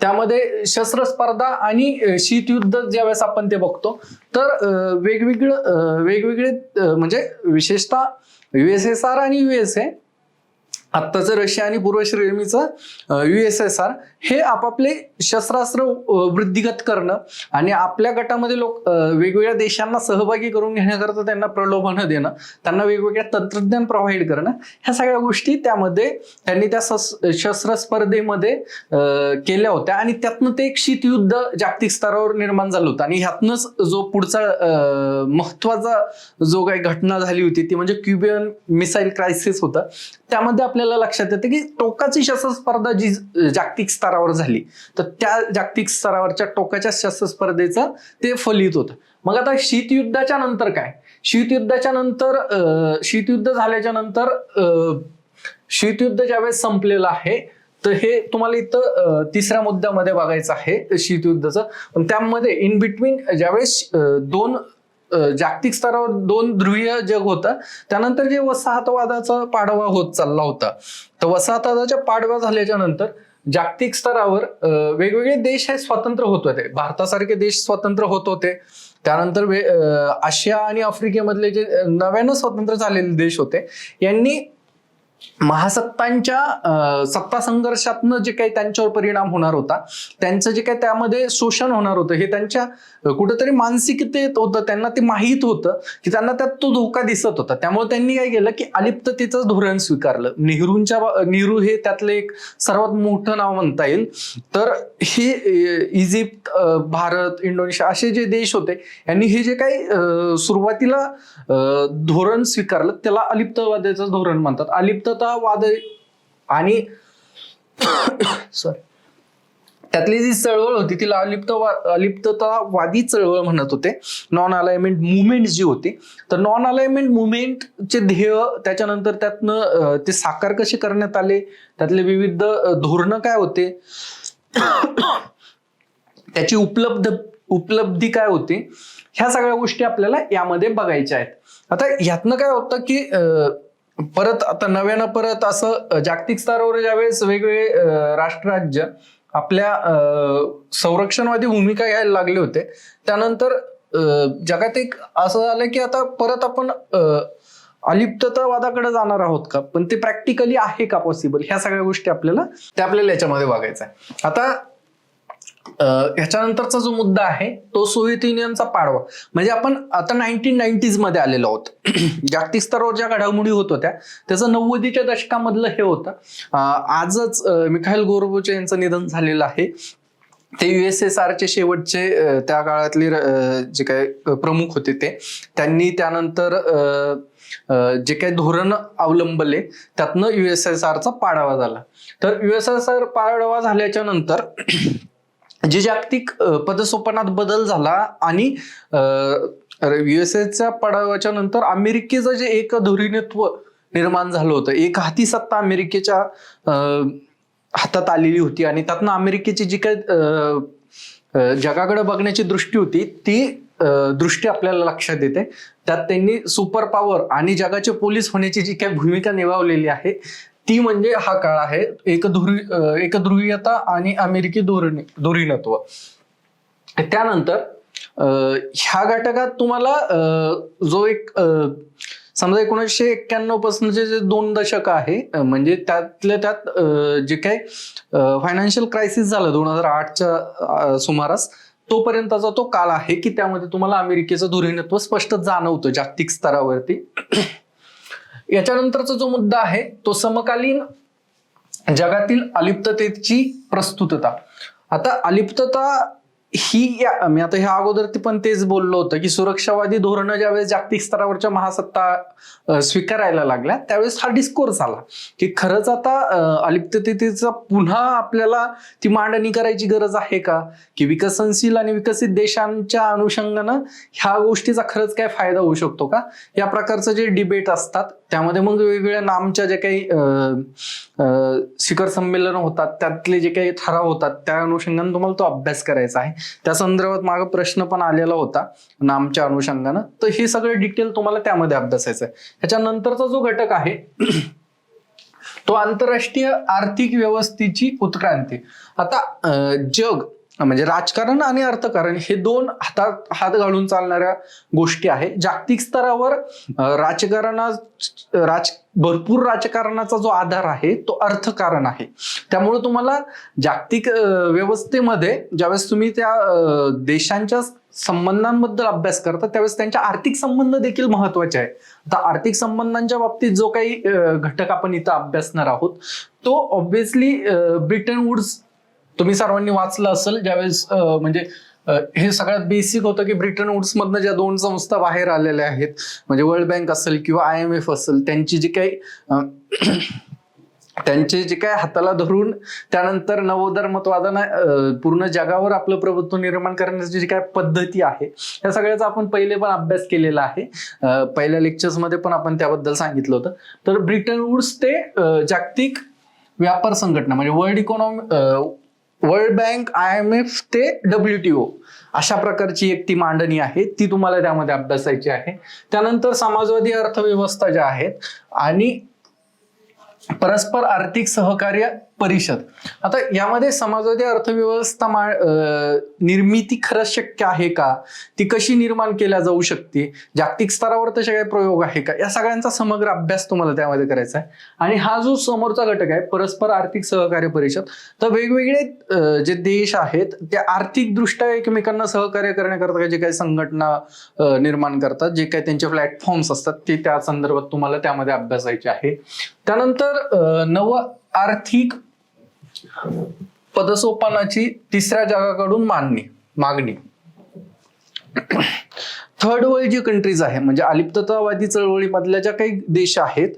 त्यामध्ये शस्त्र स्पर्धा आणि शीतयुद्ध ज्यावेळेस आपण ते बघतो, तर वेगवेगळे म्हणजे विशेषतः USSR आणि USA, आत्ताचं रशिया आणि पूर्व श्रेणीचं USSR, हे आपापले शस्त्रास्त्र वृद्धिगत करणं आणि आपल्या गटामध्ये लोक वेगवेगळ्या देशांना सहभागी करून घेण्याकरता त्यांना प्रलोभनं देणं, त्यांना वेगवेगळ्या तंत्रज्ञान प्रोव्हाइड करणं, ह्या सगळ्या गोष्टी त्यामध्ये त्यांनी त्या शस्त्र स्पर्धेमध्ये केल्या होत्या. आणि त्यातनं ते एक शीतयुद्ध जागतिक स्तरावर निर्माण झालं होतं. आणि ह्यातनंच जो पुढचा महत्वाचा जो काही घटना झाली होती ती म्हणजे क्युबियन मिसाईल क्रायसिस होता. त्यामध्ये आपल्याला लक्षात येतं की टोकाची शस्त्र स्पर्धा जी जागतिक स्तरावर झाली, तर त्या जागतिक स्तरावरच्या टोकाच्या शस्त्र स्पर्धेचं ते फलित होतं. मग आता शीतयुद्धाच्या नंतर काय, शीतयुद्ध झाल्याच्या नंतर शीतयुद्ध ज्यावेळेस संपलेलं आहे, तर हे तुम्हाला इथं तिसऱ्या मुद्द्यामध्ये बघायचं आहे शीतयुद्धाचं. पण त्यामध्ये इन बिटवीन ज्यावेळेस दोन जागतिक स्तरावर दोन ध्रुवीय जग होतं, त्यानंतर जे वसाहतवादाचा पाडवा होत चालला होता, तर वसाहतवादाच्या पाडवा झाल्याच्या नंतर जागतिक स्तरावर वेगवेगळे देश हे स्वतंत्र होत होते. भारतासारखे देश स्वतंत्र होत होते. त्यानंतर आशिया आणि आफ्रिकेमधले जे नव्यानं स्वतंत्र झालेले देश होते, यांनी महासत्तांच्या सत्ता संघर्षातनं जे काही त्यांच्यावर परिणाम होणार होता, त्यांचं जे काही त्यामध्ये शोषण होणार होतं, हे त्यांच्या कुठेतरी मानसिकतेत होतं. त्यांना ते माहीत होतं की त्यांना त्यात तो धोका दिसत होता. त्यामुळे त्यांनी काय केलं की अलिप्ततेचं धोरण स्वीकारलं. नेहरू हे त्यातलं एक सर्वात मोठं नाव म्हणता येईल. तर हे इजिप्त, भारत, इंडोनेशिया असे जे देश होते, यांनी हे जे काही सुरुवातीला धोरण स्वीकारलं त्याला अलिप्तवादाचं धोरण म्हणतात. अलिप्ततावाद आणि सॉरी त्यातली जी चळवळ होती तिला अलिप्ततावादी चळवळ म्हणत होते. नॉन अलाइनमेंट मुवमेंट जी होती, तर नॉन अलाइनमेंट मुवमेंटचे ध्येय, त्याच्यानंतर त्यातनं ते साकार कसे करण्यात आले, त्यातले विविध धोरणं काय होते, त्याची उपलब्धी काय होती, ह्या सगळ्या गोष्टी आपल्याला यामध्ये बघायच्या आहेत. आता ह्यातनं काय होतं की परत आता नव्यानं परत असं जागतिक स्तरावर ज्यावेळेस वेगवेगळे राष्ट्रराज्य आपल्या संरक्षणवादी भूमिका घ्यायला लागले होते, त्यानंतर जगात एक असं झालं की आता परत आपण अलिप्ततावादाकडे जाणार आहोत का, पण ते प्रॅक्टिकली आहे का पॉसिबल, ह्या सगळ्या गोष्टी आपल्याला याच्यामध्ये बघायचं आहे. आता ह्याच्यानंतरचा जो मुद्दा आहे तो सोव्हिएत युनियनचा पाडवा. म्हणजे आपण आता 1990s मध्ये आलेलो आहोत. जागतिक स्तरावर ज्या घडामोडी होत होत्या त्याचं 90च्या दशकामधलं हे होतं. आजच मिखाईल गोर्बाचोव यांचं निधन झालेलं आहे. ते USSRचे शेवटचे त्या काळातले जे काही प्रमुख होते त्यांनी त्यानंतर जे काही धोरण अवलंबले त्यातनं USSRचा पाडावा झाला. तर USSR पाडावा झाल्याच्या नंतर जे जागतिक पदसोपनात बदल झाला आणि USSRच्या पडावाच्या नंतर अमेरिकेचं जे एकधुरीणत्व निर्माण झालं होतं, एक हाती सत्ता अमेरिकेच्या हातात आलेली होती आणि त्यातनं अमेरिकेची जी काही जगाकडे बघण्याची दृष्टी होती ती दृष्टी आपल्याला लक्षात येते. त्यात त्यांनी सुपर पॉवर आणि जगाचे पोलीस होण्याची जी काही भूमिका निभावलेली आहे ती म्हणजे हा काळ आहे एकध्रुवीयता आणि अमेरिकी धोरणत्व. त्यानंतर ह्या घटकात तुम्हाला जो एक समजा 1991 पासूनचे जे 2 दशक आहे, म्हणजे त्यातल्या त्यात जे काही फायनान्शियल क्रायसिस झालं 2008च्या सुमारास, तोपर्यंतचा तो काळ आहे की त्यामध्ये तुम्हाला अमेरिकेचं धोरणत्व स्पष्ट जाणवतं जागतिक स्तरावरती. याच्यानंतरचा जो मुद्दा आहे तो समकालीन जगातील अलिप्ततेची प्रस्तुतता. आता अलिप्तता ही मी आता ह्या अगोदर पण तेच बोललो होतं की सुरक्षावादी धोरणं ज्यावेळेस जागतिक स्तरावरच्या महासत्ता स्वीकारायला लागल्या त्यावेळेस हा डिस्कोर्स आला की खरंच आता अलिप्ततेचा पुन्हा आपल्याला ती मांडणी करायची गरज आहे का, की विकसनशील आणि विकसित देशांच्या अनुषंगानं ह्या गोष्टीचा खरंच काय फायदा होऊ शकतो का, या प्रकारचं जे डिबेट असतात त्यामध्ये मग वेगवेगळ्या नामच्या जे काही शिखर संमेलन होतात त्यातले जे काही ठराव होतात त्या अनुषंगाने तुम्हाला तो अभ्यास करायचा आहे. त्या संदर्भात मागे प्रश्न पण आलेला होता नामच्या अनुषंगानं, तर हे सगळे डिटेल तुम्हाला त्यामध्ये अभ्यासायचं आहे. ह्याच्यानंतरचा जो घटक आहे तो आंतरराष्ट्रीय आर्थिक व्यवस्थेची उत्क्रांती. आता जग म्हणजे राजकारण आणि अर्थकारण हे 2 हातात हात घालून चालणाऱ्या गोष्टी आहे. जागतिक स्तरावर भरपूर राजकारणाचा जो आधार आहे तो अर्थकारण आहे. त्यामुळे तुम्हाला जागतिक व्यवस्थेमध्ये ज्यावेळेस तुम्ही त्या देशांच्या संबंधांबद्दल अभ्यास करता त्यावेळेस त्यांच्या आर्थिक संबंध देखील महत्वाचे आहे. आता आर्थिक संबंधांच्या बाबतीत जो काही घटक आपण इथं अभ्यासणार आहोत तो ऑब्व्हियसली ब्रिटन वुड्स तुम्ही सर्वांनी वाचलं असेल. ज्यावेळेस म्हणजे हे सगळ्यात बेसिक होतं की ब्रिटन वुड्स मधनं ज्या 2 संस्था बाहेर आलेल्या आहेत, म्हणजे वर्ल्ड बँक असेल किंवा IMF असेल, त्यांची जी काही त्यांचे जे काय हाताला धरून त्यानंतर नवोधर्मत्वादानं पूर्ण जगावर आपलं प्रभुत्व निर्माण करण्याची जी काय पद्धती आहे या सगळ्याचा आपण पहिले पण अभ्यास केलेला आहे. पहिल्या लेक्चर्समध्ये पण आपण त्याबद्दल सांगितलं होतं. तर ब्रिटन वुड्स ते जागतिक व्यापार संघटना म्हणजे वर्ल्ड बँक, IMF ते WTO अशा प्रकारची एक ती मांडणी आहे, ती तुम्हाला त्यामध्ये अभ्यासायची आहे. त्यानंतर समाजवादी अर्थव्यवस्था ज्या आहेत आणि परस्पर आर्थिक सहकार्य परिषद. आता यामध्ये समाजवादी अर्थव्यवस्था निर्मिती खरंच शक्य आहे का, ती कशी निर्माण केल्या जाऊ शकते, जागतिक स्तरावर तसे काही प्रयोग आहे का, या सगळ्यांचा समग्र अभ्यास तुम्हाला त्यामध्ये करायचा आहे. आणि हा जो समोरचा घटक आहे परस्पर आर्थिक सहकार्य परिषद, तर वेगवेगळे जे देश आहेत ते आर्थिक दृष्ट्या एकमेकांना सहकार्य करण्याकरता जे काही संघटना निर्माण करतात, जे काही त्यांचे प्लॅटफॉर्म्स असतात ते त्या संदर्भात तुम्हाला त्यामध्ये अभ्यासायचे आहे. त्यानंतर नव आर्थिक पदसोपानाची तिसऱ्या जगाकडून मागणी. थर्ड वर्ल्ड जी कंट्रीज आहे म्हणजे अलिप्ततावादी चळवळीमधल्या ज्या काही देश आहेत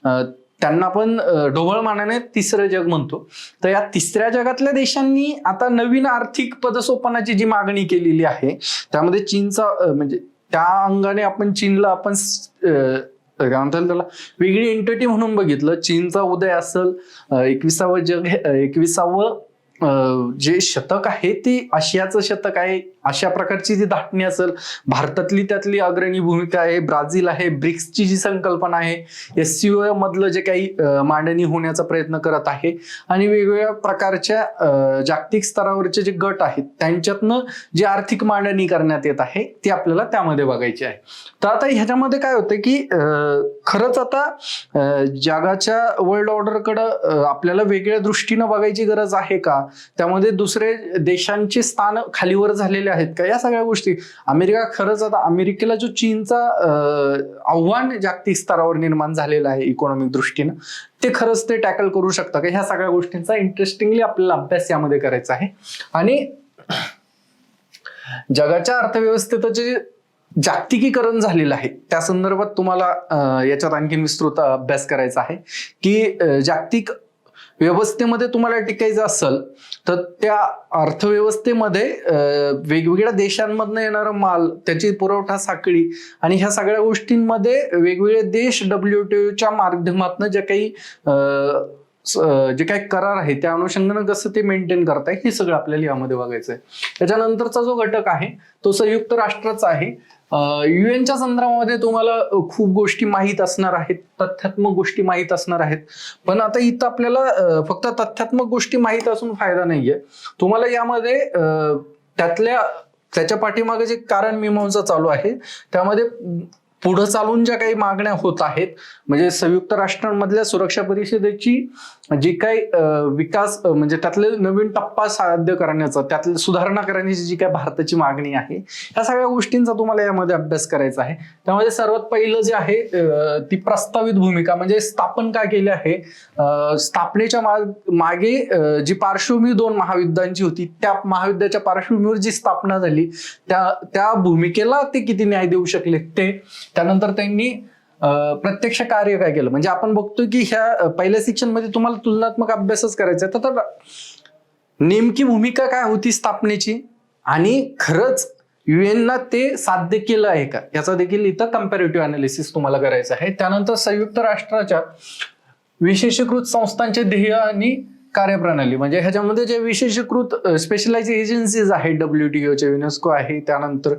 त्यांना आपण ढोबळ मानाने तिसरं जग म्हणतो. तर या तिसऱ्या जगातल्या देशांनी आता नवीन आर्थिक पदसोपानाची जी मागणी केलेली आहे त्यामध्ये चीनचा म्हणजे त्या अंगाने आपण चीनला आपण काय म्हणतात त्याला वेगळी एंटिटी म्हणून बघितलं. चीनचा उदय असेल 21 जे शतक आहे ते आशियाचं शतक आहे, अशा प्रकारची जी धाटणी असेल, भारतातली त्यातली अग्रणी भूमिका आहे, ब्राझील आहे, ब्रिक्सची जी संकल्पना आहे, SCO मधलं जे काही मांडणी होण्याचा प्रयत्न करत आहे आणि वेगवेगळ्या प्रकारच्या जागतिक स्तरावरचे जे गट आहेत त्यांच्यातनं जी आर्थिक मांडणी करण्यात येत आहे ती आपल्याला त्यामध्ये बघायची आहे. तर आता ह्याच्यामध्ये काय होतं की खरंच आता जगाच्या वर्ल्ड ऑर्डरकडं आपल्याला वेगळ्या दृष्टीनं बघायची गरज आहे का, त्यामध्ये दुसरे देशांचे स्थान खालीवर झालेले आहेत का, या सगळ्या गोष्टी. अमेरिका खरंच आता अमेरिकेला जो चीनचा आव्हान जागतिक स्तरावर निर्माण झालेलं आहे इकॉनॉमिक दृष्टीनं, ते खरंच ते टॅकल करू शकतं का, ह्या सगळ्या गोष्टींचा इंटरेस्टिंगली आपल्याला अभ्यास यामध्ये करायचा आहे. आणि जगाच्या अर्थव्यवस्थेचं जे जागतिकीकरण झालेलं आहे त्या संदर्भात तुम्हाला याच्यात आणखी विस्तृत अभ्यास करायचा आहे की जागतिक व्यवस्थेमध्ये तुम्हाला टिकायचं असेल तर त्या अर्थव्यवस्थेमध्ये वेगवेगळ्या देशांमधनं येणारा माल, त्याची पुरवठा साखळी आणि ह्या सगळ्या गोष्टींमध्ये वेगवेगळे देश WTOच्या माध्यमातून जे काही करार आहे त्या अनुषंगानं कसं ते मेंटेन करताय हे सगळं आपल्याला यामध्ये बघायचं आहे. त्याच्यानंतरचा जो घटक आहे तो संयुक्त राष्ट्राचा आहे. UN संदर्भामध्ये तुम्हाला खूप गोष्टी माहीत असणार आहेत, तथ्यात्मक गोष्टी माहीत असणार आहेत. पण आता इथं आपल्याला फक्त तथ्यात्मक गोष्टी माहीत असून फायदा नाहीये. तुम्हाला यामध्ये त्याच्या पाठीमागे जे कारण मीमांसा चालू आहे त्यामध्ये पुढे चालून ज्या काही मागण्या होत आहेत म्हणजे संयुक्त राष्ट्रांमधल्या सुरक्षा परिषदेची जी काही विकास म्हणजे त्यातले नवीन टप्पा साध्य करण्याचा, त्यातले सुधारणा करण्याची जी काही भारताची मागणी आहे, या सगळ्या गोष्टींचा तुम्हाला यामध्ये अभ्यास करायचा आहे. त्यामध्ये सर्वात पहिलं जे आहे ती प्रस्तावित भूमिका म्हणजे स्थापन का केले आहे. स्थापनेच्या मागे जी पार्श्वभूमी 2 महायुद्धांची होती, त्या महायुद्धाच्या पार्श्वभूमीवर जी स्थापना झाली त्या भूमिकेला ते किती न्याय देऊ शकले ते. त्यानंतर त्यांनी प्रत्यक्ष कार्य काय केलं म्हणजे आपण बघतो की ह्या पहिल्या सेक्शन मध्ये तुम्हाला तुलनात्मक अभ्यासच करायचा आहे. तर नेमकी भूमिका काय होती स्थापनेची आणि खरंच UN ते साध्य केलं आहे का, याचा देखील इथं कम्पॅरेटिव्ह अनालिसिस तुम्हाला करायचं आहे. त्यानंतर संयुक्त राष्ट्राच्या विशेषीकृत संस्थांचे ध्येय आणि कार्यप्रणाली म्हणजे ह्याच्यामध्ये जे विशेषीकृत स्पेशलाइज एजन्सीज आहेत, WTOचे, युनेस्को आहे, त्यानंतर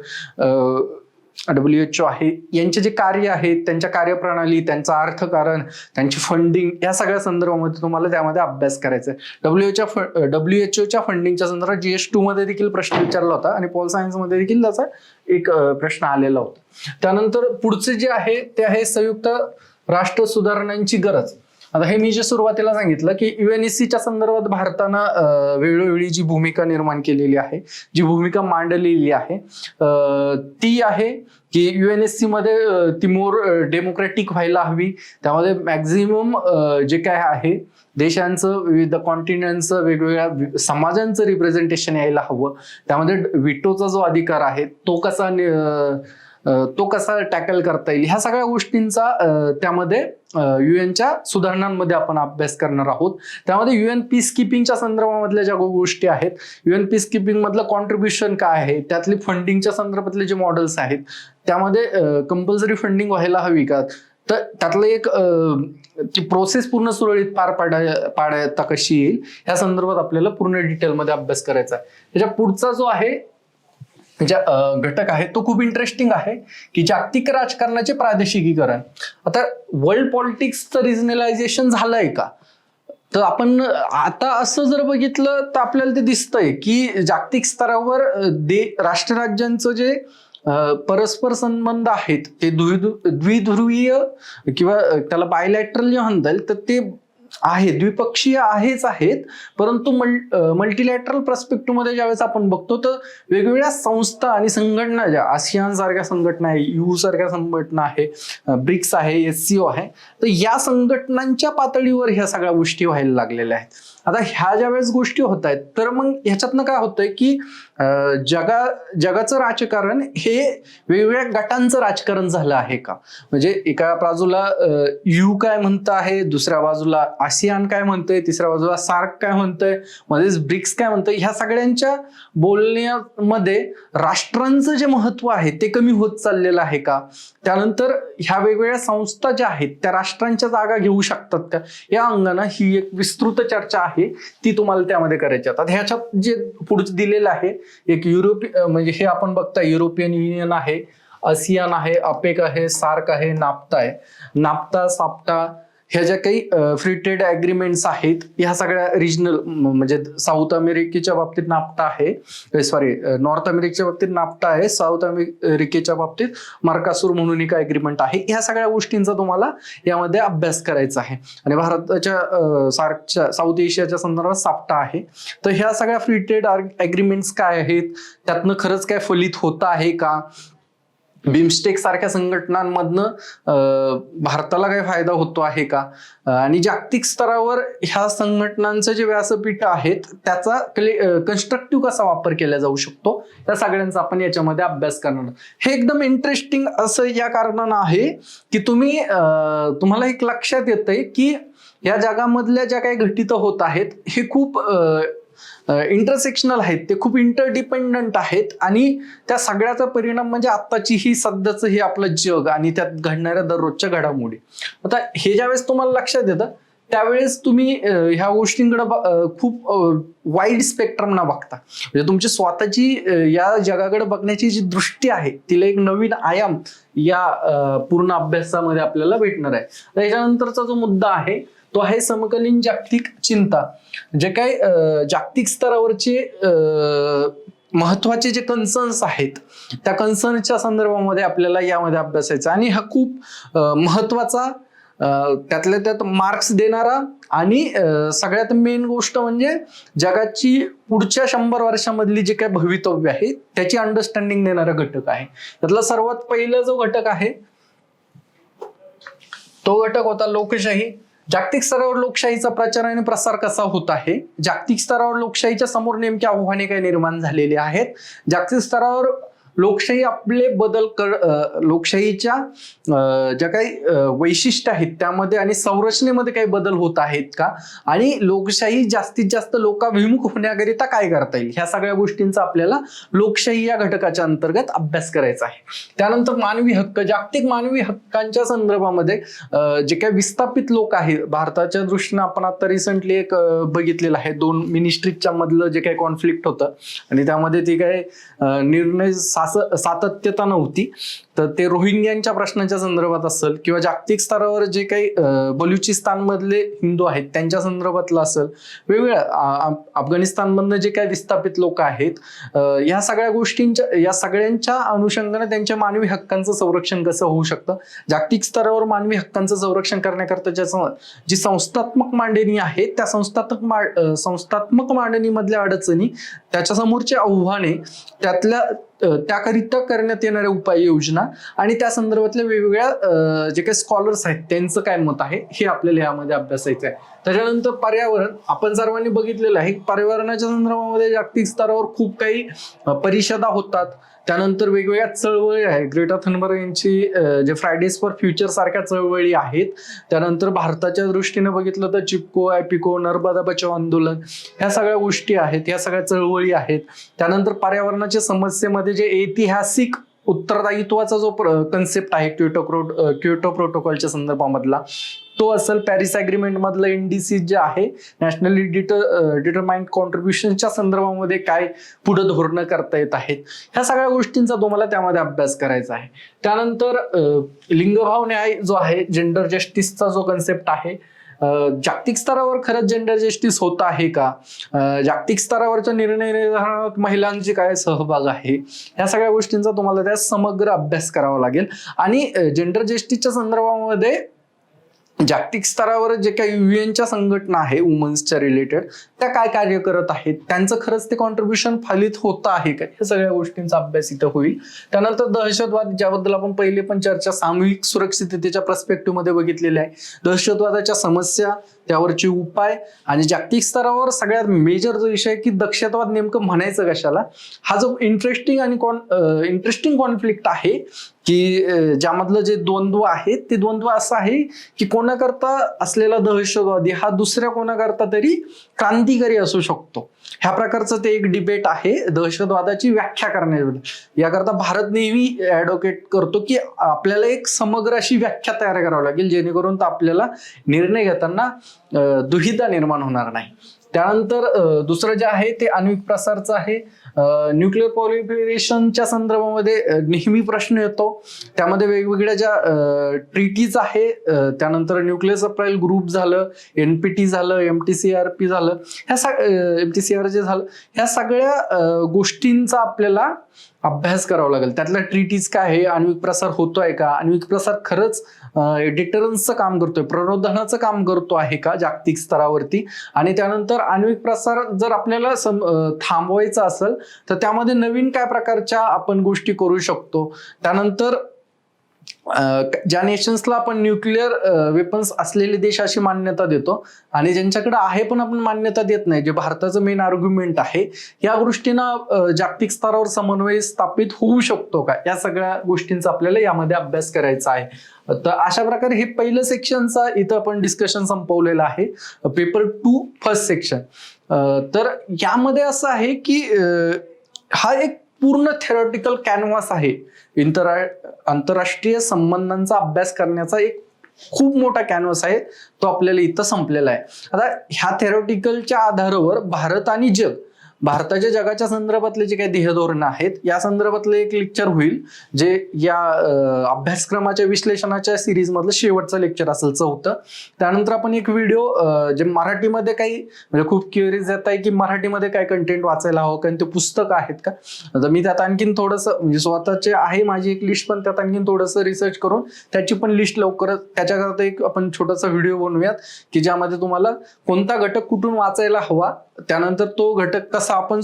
WHO आहे, यांचे जे कार्य आहेत, त्यांच्या कार्यप्रणाली, त्यांचं अर्थकारण, त्यांची फंडिंग, या सगळ्या संदर्भामध्ये तुम्हाला त्यामध्ये अभ्यास करायचा आहे. WHOच्या फंडिंगच्या संदर्भात GS2 मध्ये देखील प्रश्न विचारला होता आणि पॉल सायन्स मध्ये देखील त्याचा एक प्रश्न आलेला होता. त्यानंतर पुढचे जे आहे ते आहे संयुक्त राष्ट्र सुधारणांची गरज. आता हे मी जे सुरुवातीला सांगितलं की UNSCच्या संदर्भात भारतानं वेळोवेळी जी भूमिका निर्माण केलेली आहे, जी भूमिका मांडलेली आहे ती आहे की UNSC मध्ये ती मोर डेमोक्रॅटिक व्हायला हवी. त्यामध्ये मॅक्झिमम जे काय आहे देशांचं, विविध कॉन्टिनेंटचं, वेगवेगळ्या समाजांचं रिप्रेझेंटेशन यायला हवं. त्यामध्ये व्हिटोचा जो अधिकार आहे तो कसा टॅकल करता येईल, ह्या सगळ्या गोष्टींचा त्यामध्ये UNच्या सुधारणांमध्ये आपण अभ्यास करणार आहोत. त्यामध्ये UN पीस किपिंगच्या संदर्भामधल्या ज्या गोष्टी आहेत, UN पीस किपिंग मधलं कॉन्ट्रीब्युशन काय आहे, त्यातली फंडिंगच्या संदर्भातले जे मॉडेल्स आहेत त्यामध्ये कंपल्सरी फंडिंग व्हायला हवी का, तर त्यातलं एक प्रोसेस पूर्ण सुरळीत पार पाडता कशी येईल या संदर्भात आपल्याला पूर्ण डिटेलमध्ये अभ्यास करायचा आहे. त्याच्या पुढचा जो आहे घटक आहे तो खूप इंटरेस्टिंग आहे की जागतिक राजकारणाचे प्रादेशिकीकरण. आता वर्ल्ड पॉलिटिक्सचं रिजनलायझेशन झालंय का, तर आपण आता असं जर बघितलं तर आपल्याला ते दिसतंय की जागतिक स्तरावर राष्ट्र राज्यांचं जे परस्पर संबंध आहेत ते द्विध्रुवीय किंवा त्याला बायलॅटरल जे म्हणता येईल तर ते आहे, द्विपक्षीय आहेत, परंतु मल्टीलॅटरल पर्स्पेक्टिव्ह मध्ये ज्यावेळेस आपण बघतो तर वेगवेगळ्या संस्था आणि संघटना, ज्या आसियान सारख्या संघटना आहे, यू सारख्या संघटना आहे, ब्रिक्स आहे, SCO आहे, तर या संघटनांच्या पातळीवर ह्या सगळ्या गोष्टी व्हायला लागलेल्या आहेत. आता ह्या ज्या वेळेस गोष्टी होत आहेत तर मग ह्याच्यातनं काय होतंय की जगाचं राजकारण हे वेगवेगळ्या गटांचं राजकारण झालं आहे का? म्हणजे एका बाजूला यू काय म्हणत आहे, दुसऱ्या बाजूला आसियान काय म्हणतंय, तिसऱ्या बाजूला सार्क काय म्हणतंय, मध्येच ब्रिक्स काय म्हणतंय, ह्या सगळ्यांच्या बोलण्यामध्ये राष्ट्रांचं जे महत्व आहे ते कमी होत चाललेलं आहे का? त्यानंतर ह्या वेगवेगळ्या संस्था ज्या आहेत त्या राष्ट्रांच्या जागा घेऊ शकतात का? या अंगानं ही एक विस्तृत चर्चा आहे, ती तुम्हाला त्यामध्ये करायची. आता ह्याच्यात जे पुढे दिलेलं आहे एक म्हणजे हे आपण बघताय युरोपियन युनियन आहे, आसियान आहे, अपेक आहे, सार्क आहे, नाफ्ता आहे. नाफ्ता, साप्टा ह्या ज्या काही फ्री ट्रेड अग्रीमेंट्स आहेत ह्या सगळ्या रिजनल, म्हणजे साऊथ अमेरिकेच्या बाबतीत नाफ्ता आहे, नॉर्थ अमेरिकेच्या बाबतीत नाफ्ता आहे, साऊथ अमेरिकेच्या बाबतीत मार्कासूर म्हणून एक अग्रीमेंट आहे. ह्या सगळ्या गोष्टींचा तुम्हाला यामध्ये अभ्यास करायचा आहे. आणि भारताच्या सार्कच्या, साऊथ एशियाच्या संदर्भात साप्टा आहे. तर ह्या सगळ्या फ्री ट्रेड अग्रीमेंट्स काय आहेत, त्यातनं खरंच काय फलित होत आहे का? बिमस्टेक सारख्या संघटनांमधनं भारताला काही फायदा होतो आहे का? आणि जागतिक स्तरावर ह्या संघटनांचं जे व्यासपीठ आहेत त्याचा कन्स्ट्रक्टिव्ह कसा वापर केला जाऊ शकतो, या सगळ्यांचा आपण याच्यामध्ये अभ्यास करणार. हे एकदम इंटरेस्टिंग असं या कारणानं आहे की तुम्हाला एक लक्षात येतंय की या जगामधल्या ज्या काही घटित होत आहेत हे खूप इंटरसेक्शनल आहेत, ते खूप इंटरडिपेंडंट आहेत आणि त्या सगळ्याचा परिणाम म्हणजे आत्ताची ही सध्याचं हे आपलं जग आणि त्यात घडणाऱ्या दररोजच्या घडामोडी. आता हे ज्यावेळेस तुम्हाला लक्षात येतं त्यावेळेस तुम्ही ह्या गोष्टींकडे खूप वाईड स्पेक्ट्रम ना बघता, म्हणजे तुमची स्वतःची या जगाकडे बघण्याची जी दृष्टी आहे तिला एक नवीन आयाम या पूर्ण अभ्यासामध्ये आपल्याला भेटणार आहे. त्याच्यानंतरचा जो मुद्दा आहे तो आहे समकालीन जागतिक चिंता. जे काही जागतिक स्तरावरचे महत्वाचे जे कन्सर्न्स आहेत त्या कन्सर्नच्या संदर्भामध्ये आपल्याला यामध्ये अभ्यासायचं. आणि हा खूप महत्वाचा, त्यातल्या त्यात मार्क्स देणारा आणि सगळ्यात मेन गोष्ट म्हणजे जगाची पुढच्या 100 वर्षामधली जे काही भवितव्य आहे त्याची अंडरस्टँडिंग देणारा घटक आहे. त्यातला सर्वात पहिला जो घटक आहे तो घटक होता लोकशाही. जागतिक स्तरावर लोकशाहीचा प्रचार आणि प्रसार कसा होत आहे, जागतिक स्तरावर लोकशाहीच्या समोर नेमकी आव्हाने काय निर्माण झालेली आहेत, जागतिक स्तरावर लोकशाही आपले लोकशाहीच्या ज्या काही वैशिष्ट्य आहेत त्यामध्ये आणि संरचनेमध्ये काही बदल होत आहेत का, आणि लोकशाही जास्तीत जास्त लोकाभिमुख होण्याकरिता काय करता येईल, ह्या सगळ्या गोष्टींचा आपल्याला लोकशाही या घटकाच्या अंतर्गत अभ्यास करायचा आहे. त्यानंतर मानवी हक्क, जागतिक मानवी हक्कांच्या संदर्भामध्ये जे काही विस्थापित लोक आहेत भारताच्या दृष्टीने आपण आता रिसेंटली एक बघितलेलं आहे, 2 मिनिस्ट्रीच्या मधलं जे काही कॉन्फ्लिक्ट होतं आणि त्यामध्ये ती काही निर्णय सातत्यता नव्हती, तर ते रोहिंग्यांच्या प्रश्नाच्या संदर्भात असेल किंवा जागतिक स्तरावर जे काही बलुचिस्तान मधले हिंदू आहेत त्यांच्या संदर्भातलं असेल, वेगवेगळ्या अफगाणिस्तानमधनं जे काही विस्थापित लोक आहेत, या सगळ्या गोष्टींच्या, या सगळ्यांच्या अनुषंगाने त्यांच्या मानवी हक्कांचं संरक्षण कसं होऊ शकतं, जागतिक स्तरावर मानवी हक्कांचं संरक्षण करण्याकरता जी संस्थात्मक मांडणी आहे त्या संस्थात्मक मांडणीमधल्या अडचणी, त्याच्या समोरची आव्हाने, त्याकरिता करण्यात येणाऱ्या उपाययोजना आणि त्या संदर्भातल्या वेगवेगळ्या जे काही स्कॉलर्स आहेत त्यांचं काय मत आहे हे आपल्याला यामध्ये अभ्यासायचं आहे. त्याच्यानंतर पर्यावरण, आपण सर्वांनी बघितलेलं आहे, पर्यावरणाच्या संदर्भामध्ये जागतिक स्तरावर खूप काही परिषदा होतात, त्यानंतर वेगवेगळ्या चळवळी आहेत, ग्रेटा थनबर्ग यांची जे फ्रायडेज फॉर फ्युचर सारख्या चळवळी आहेत, त्यानंतर भारताच्या दृष्टीने बघितलं तर चिपको, ॲपिको, नर्मदा बचाव आंदोलन, ह्या सगळ्या गोष्टी आहेत, ह्या सगळ्या चळवळी आहेत. त्यानंतर पर्यावरणाच्या समस्येमध्ये जे ऐतिहासिक उत्तरदायित्वाचा जो कन्सेप्ट आहे क्योटो प्रोटोकॉलच्या संदर्भामधला तो असेल, पॅरिस अग्रीमेंट मधलं NDC जे आहे, नॅशनली डिटरमाइंड कॉन्ट्रीब्युशनच्या संदर्भामध्ये काय पुढे धोरणं करता येत आहेत, ह्या सगळ्या गोष्टींचा तुम्हाला त्यामध्ये अभ्यास करायचा आहे. त्यानंतर लिंगभाव न्याय जो आहे, जेंडर जस्टिसचा जो कन्सेप्ट आहे, जागतिक स्तरावर खरंच जेंडर जस्टिस होत आहे का, जागतिक स्तरावरच्या निर्णय निर्धारणात महिलांची काय सहभाग आहे, या सगळ्या गोष्टींचा तुम्हाला त्या समग्र अभ्यास करावा लागेल. आणि जेंडर जस्टिसच्या संदर्भामध्ये जागतिक स्तरावर जे काही युएनच्या संघटना आहे वुमन्सच्या रिलेटेड, त्या काय कार्य करत आहेत, त्यांचं खरंच ते कॉन्ट्रीब्युशन फलित होतं आहे का, या सगळ्या गोष्टींचा अभ्यास इथं होईल. त्यानंतर दहशतवाद, ज्याबद्दल आपण पहिले पण चर्चा सामूहिक सुरक्षिततेच्या पर्स्पेक्टिव्ह मध्ये बघितलेली आहे. दहशतवादाच्या समस्या, त्यावरचे उपाय, आणि जागतिक स्तरावर सगळ्यात मेजर जो विषय की दहशतवाद नेमकं म्हणायचं कशाला, हा जो इंटरेस्टिंग कॉन्फ्लिक्ट आहे की ज्यामधलं जे द्वंद्व आहे ते द्वंद्व असं आहे की कोणाकरता असलेला दहशतवादी हा दुसऱ्या कोणाकरता तरी क्रांतिकारी असू शकतो. ह्या प्रकारचं ते एक डिबेट आहे दहशतवादाची व्याख्या करण्याबद्दल. याकरता भारत नेहमी ऍडव्होकेट करतो की आपल्याला एक समग्र अशी व्याख्या तयार करावी लागेल, जेणेकरून आपल्याला निर्णय घेताना दुविधा निर्माण होणार नाही. त्यानंतर दुसरं जे आहे ते आण्विक प्रसारचं आहे. न्यूक्लिअर पॉलिफरेशनच्या संदर्भामध्ये नेहमी प्रश्न येतो. त्यामध्ये वेगवेगळ्या ज्या ट्रीटीज आहे, त्यानंतर न्यूक्लिअर सप्लाय ग्रुप झालं, NPT झालं, MTCRP झालं, MTCR जे झालं, ह्या सगळ्या गोष्टींचा आपल्याला अभ्यास करावा लागेल. त्यातल्या ट्रीटीज काय आहे, आण्विक प्रसार होतोय का, आण्विक प्रसार खरंच डिटरन्सचं काम करतोय, प्रणोदनाचं काम करतो आहे का जागतिक स्तरावरती, आणि त्यानंतर आण्विक प्रसार जर आपल्याला थांबवायचा असेल तर त्यामध्ये नवीन काय प्रकारच्या आपण गोष्टी करू शकतो. त्यानंतर ज्या नेशन्सला आपण न्यूक्लिअर वेपन्स असलेले देश अशी मान्यता देतो आणि ज्यांच्याकडे आहे पण आपण मान्यता देत नाही, जे भारताचं मेन आर्ग्युमेंट आहे, या गोष्टींना जागतिक स्तरावर समन्वय स्थापित होऊ शकतो का, या सगळ्या गोष्टींचा आपल्याला यामध्ये अभ्यास करायचा आहे. तर अशा प्रकारे हे पहिलं सेक्शनचा इथं आपण डिस्कशन संपवलेलं आहे, पेपर 2 फर्स्ट सेक्शन. तर यामध्ये असं आहे की हा एक पूर्ण थेरॉटिकल कॅनव्हास आहे. आंतरराष्ट्रीय संबंधांचा अभ्यास करण्याचा एक खूप मोठा कॅनव्हास आहे, तो आपल्याला इथं संपलेला आहे. आता ह्या थेरॉटिकलच्या आधारावर भारत आणि जग, भारताच्या जगाच्या संदर्भातले जे काही ध्येयधोरणं आहेत या संदर्भातलं एक लेक्चर होईल, जे या अभ्यासक्रमाच्या विश्लेषणाच्या सिरीज मधलं शेवटचं लेक्चर असेल, 4थं. त्यानंतर आपण एक व्हिडिओ जे मराठीमध्ये काही, म्हणजे खूप क्युरियस येत आहे की मराठीमध्ये काय कंटेंट वाचायला हवं, कारण ते पुस्तक आहेत का. आता मी त्यात आणखीन थोडंसं, म्हणजे स्वतःचे आहे माझी एक लिस्ट, पण त्यात आणखीन थोडंसं रिसर्च करून त्याची पण लिस्ट लवकरच, त्याच्याकरता एक आपण छोटासा व्हिडिओ बनवूयात की ज्यामध्ये तुम्हाला कोणता घटक कुठून वाचायला हवा, त्यानंतर तो घटक कसा आपण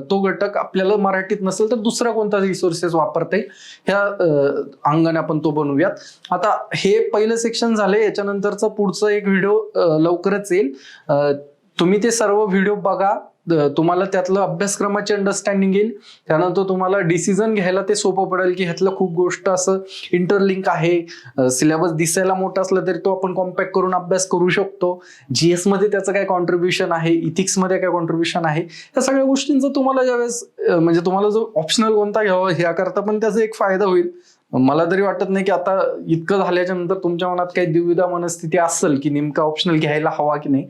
तो घटक आपल्याला मराठीत नसेल तर दुसरा कोणता रिसोर्सेस वापरता येईल, ह्या अंगाने आपण तो बनवूयात. आता हे पहिलं सेक्शन झालंय, याच्यानंतरचा पुढचा एक व्हिडिओ लवकरच येईल. तुम्ही ते सर्व व्हिडिओ बघा, तुम्हाला त्यातलं अभ्यासक्रमाची अंडरस्टँडिंग येईल. त्यानंतर तुम्हाला डिसिजन घ्यायला ते सोपं पडेल की ह्यातलं खूप गोष्ट असं इंटरलिंक आहे. सिलेबस दिसायला मोठा असला तरी तो आपण कॉम्पॅक्ट करून अभ्यास करू शकतो. GS मध्ये त्याचं काय कॉन्ट्रीब्युशन आहे, इथिक्स मध्ये काय कॉन्ट्रीब्युशन आहे, या सगळ्या गोष्टींचा तुम्हाला ज्यावेळेस, म्हणजे तुम्हाला जो ऑप्शनल कोणता घ्यावा ह्याकरता पण त्याचा एक फायदा होईल. मला तरी वाटत नाही की आता इतकं झाल्याच्या नंतर तुमच्या मनात काही द्विधा मनस्थिती असेल की नेमका ऑप्शनल घ्यायला हवा की नाही,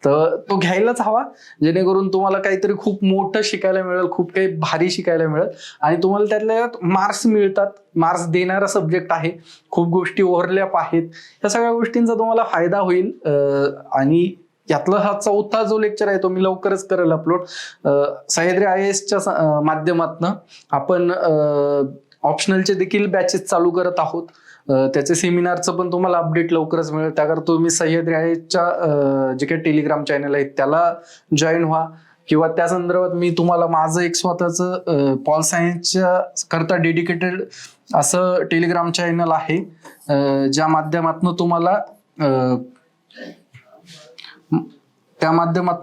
तर तो घ्यायलाच हवा, जेणेकरून तुम्हाला काहीतरी खूप मोठं शिकायला मिळेल, खूप काही भारी शिकायला मिळेल आणि तुम्हाला त्यातल्या मार्क्स मिळतात. मार्क्स देणारा सब्जेक्ट आहे, खूप गोष्टी ओव्हरलॅप आहेत, या सगळ्या गोष्टींचा तुम्हाला फायदा होईल. आणि यातला हा 4था जो लेक्चर आहे तो मी लवकरच करेल अपलोड. सह्याद्री IASच्या माध्यमातून आपण ऑप्शनलचे देखील बॅचेस चालू करत आहोत. त्याचे सेमिनारचं पण तुम्हाला अपडेट लवकरच मिळेल. त्याकरता तुम्ही सह्याद्री IASच्या जे काही टेलिग्राम चॅनल आहेत त्याला जॉईन व्हा, किंवा त्या संदर्भात मी तुम्हाला माझं एक स्वतःचं पॉल सायन्सच्या करता डेडिकेटेड असं टेलिग्राम चॅनल आहे, ज्या माध्यमातून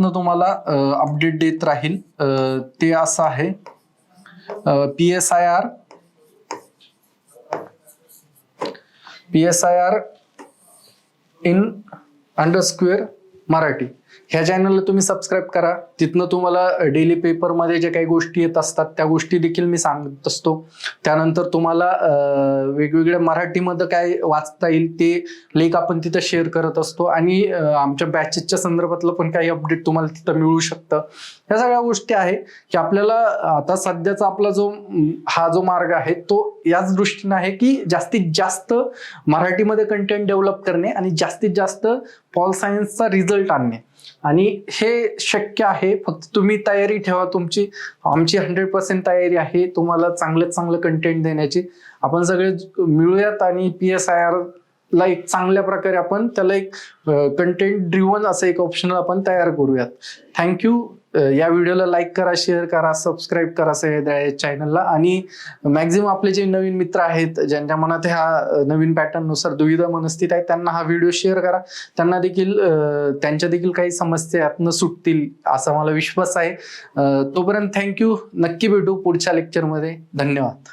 तुम्हाला अपडेट देत राहील. ते असं आहे PSIR in _ मराठी. ह्या चॅनलला तुम्ही सबस्क्राईब करा. तिथनं तुम्हाला डेली पेपरमध्ये जे काही गोष्टी येत असतात त्या गोष्टी देखील मी सांगत असतो. त्यानंतर तुम्हाला वेगवेगळ्या मराठीमध्ये काय वाचता येईल ते लिंक आपण तिथं शेअर करत असतो. आणि आमच्या बॅचेसच्या संदर्भातलं पण काही अपडेट तुम्हाला तिथं मिळू शकतं. ह्या सगळ्या गोष्टी आहे की आपल्याला आता सध्याचा आपला जो मार्ग आहे तो याच दृष्टीने आहे की जास्तीत जास्त मराठीमध्ये कंटेंट डेव्हलप करणे आणि जास्तीत जास्त पॉल सायन्सचा रिझल्ट आणणे. आणि हे शक्य आहे, फक्त तुम्ही तयारी ठेवा तुमची. आमची 100% तयारी आहे तुम्हाला चांगल्यात चांगलं कंटेंट देण्याची. आपण सगळे मिळूयात आणि PSIR ला एक चांगल्या प्रकारे आपण त्याला एक कंटेंट ड्रिव्हन असं एक ऑप्शन आपण तयार करूयात. थँक्यू. या व्हिडिओला लाईक करा, शेअर करा, सबस्क्राईब करा सह्याद्री चॅनलला. आणि मॅक्झिमम आपले जे नवीन मित्र आहेत ज्यांच्या मनात ह्या नवीन पॅटर्ननुसार दुविधा मनस्थित आहे त्यांना हा व्हिडिओ शेअर करा. त्यांना देखील त्यांच्या देखील काही समस्या यातनं सुटतील असा मला विश्वास आहे. तोपर्यंत थँक्यू. नक्की भेटू पुढच्या लेक्चरमध्ये. धन्यवाद.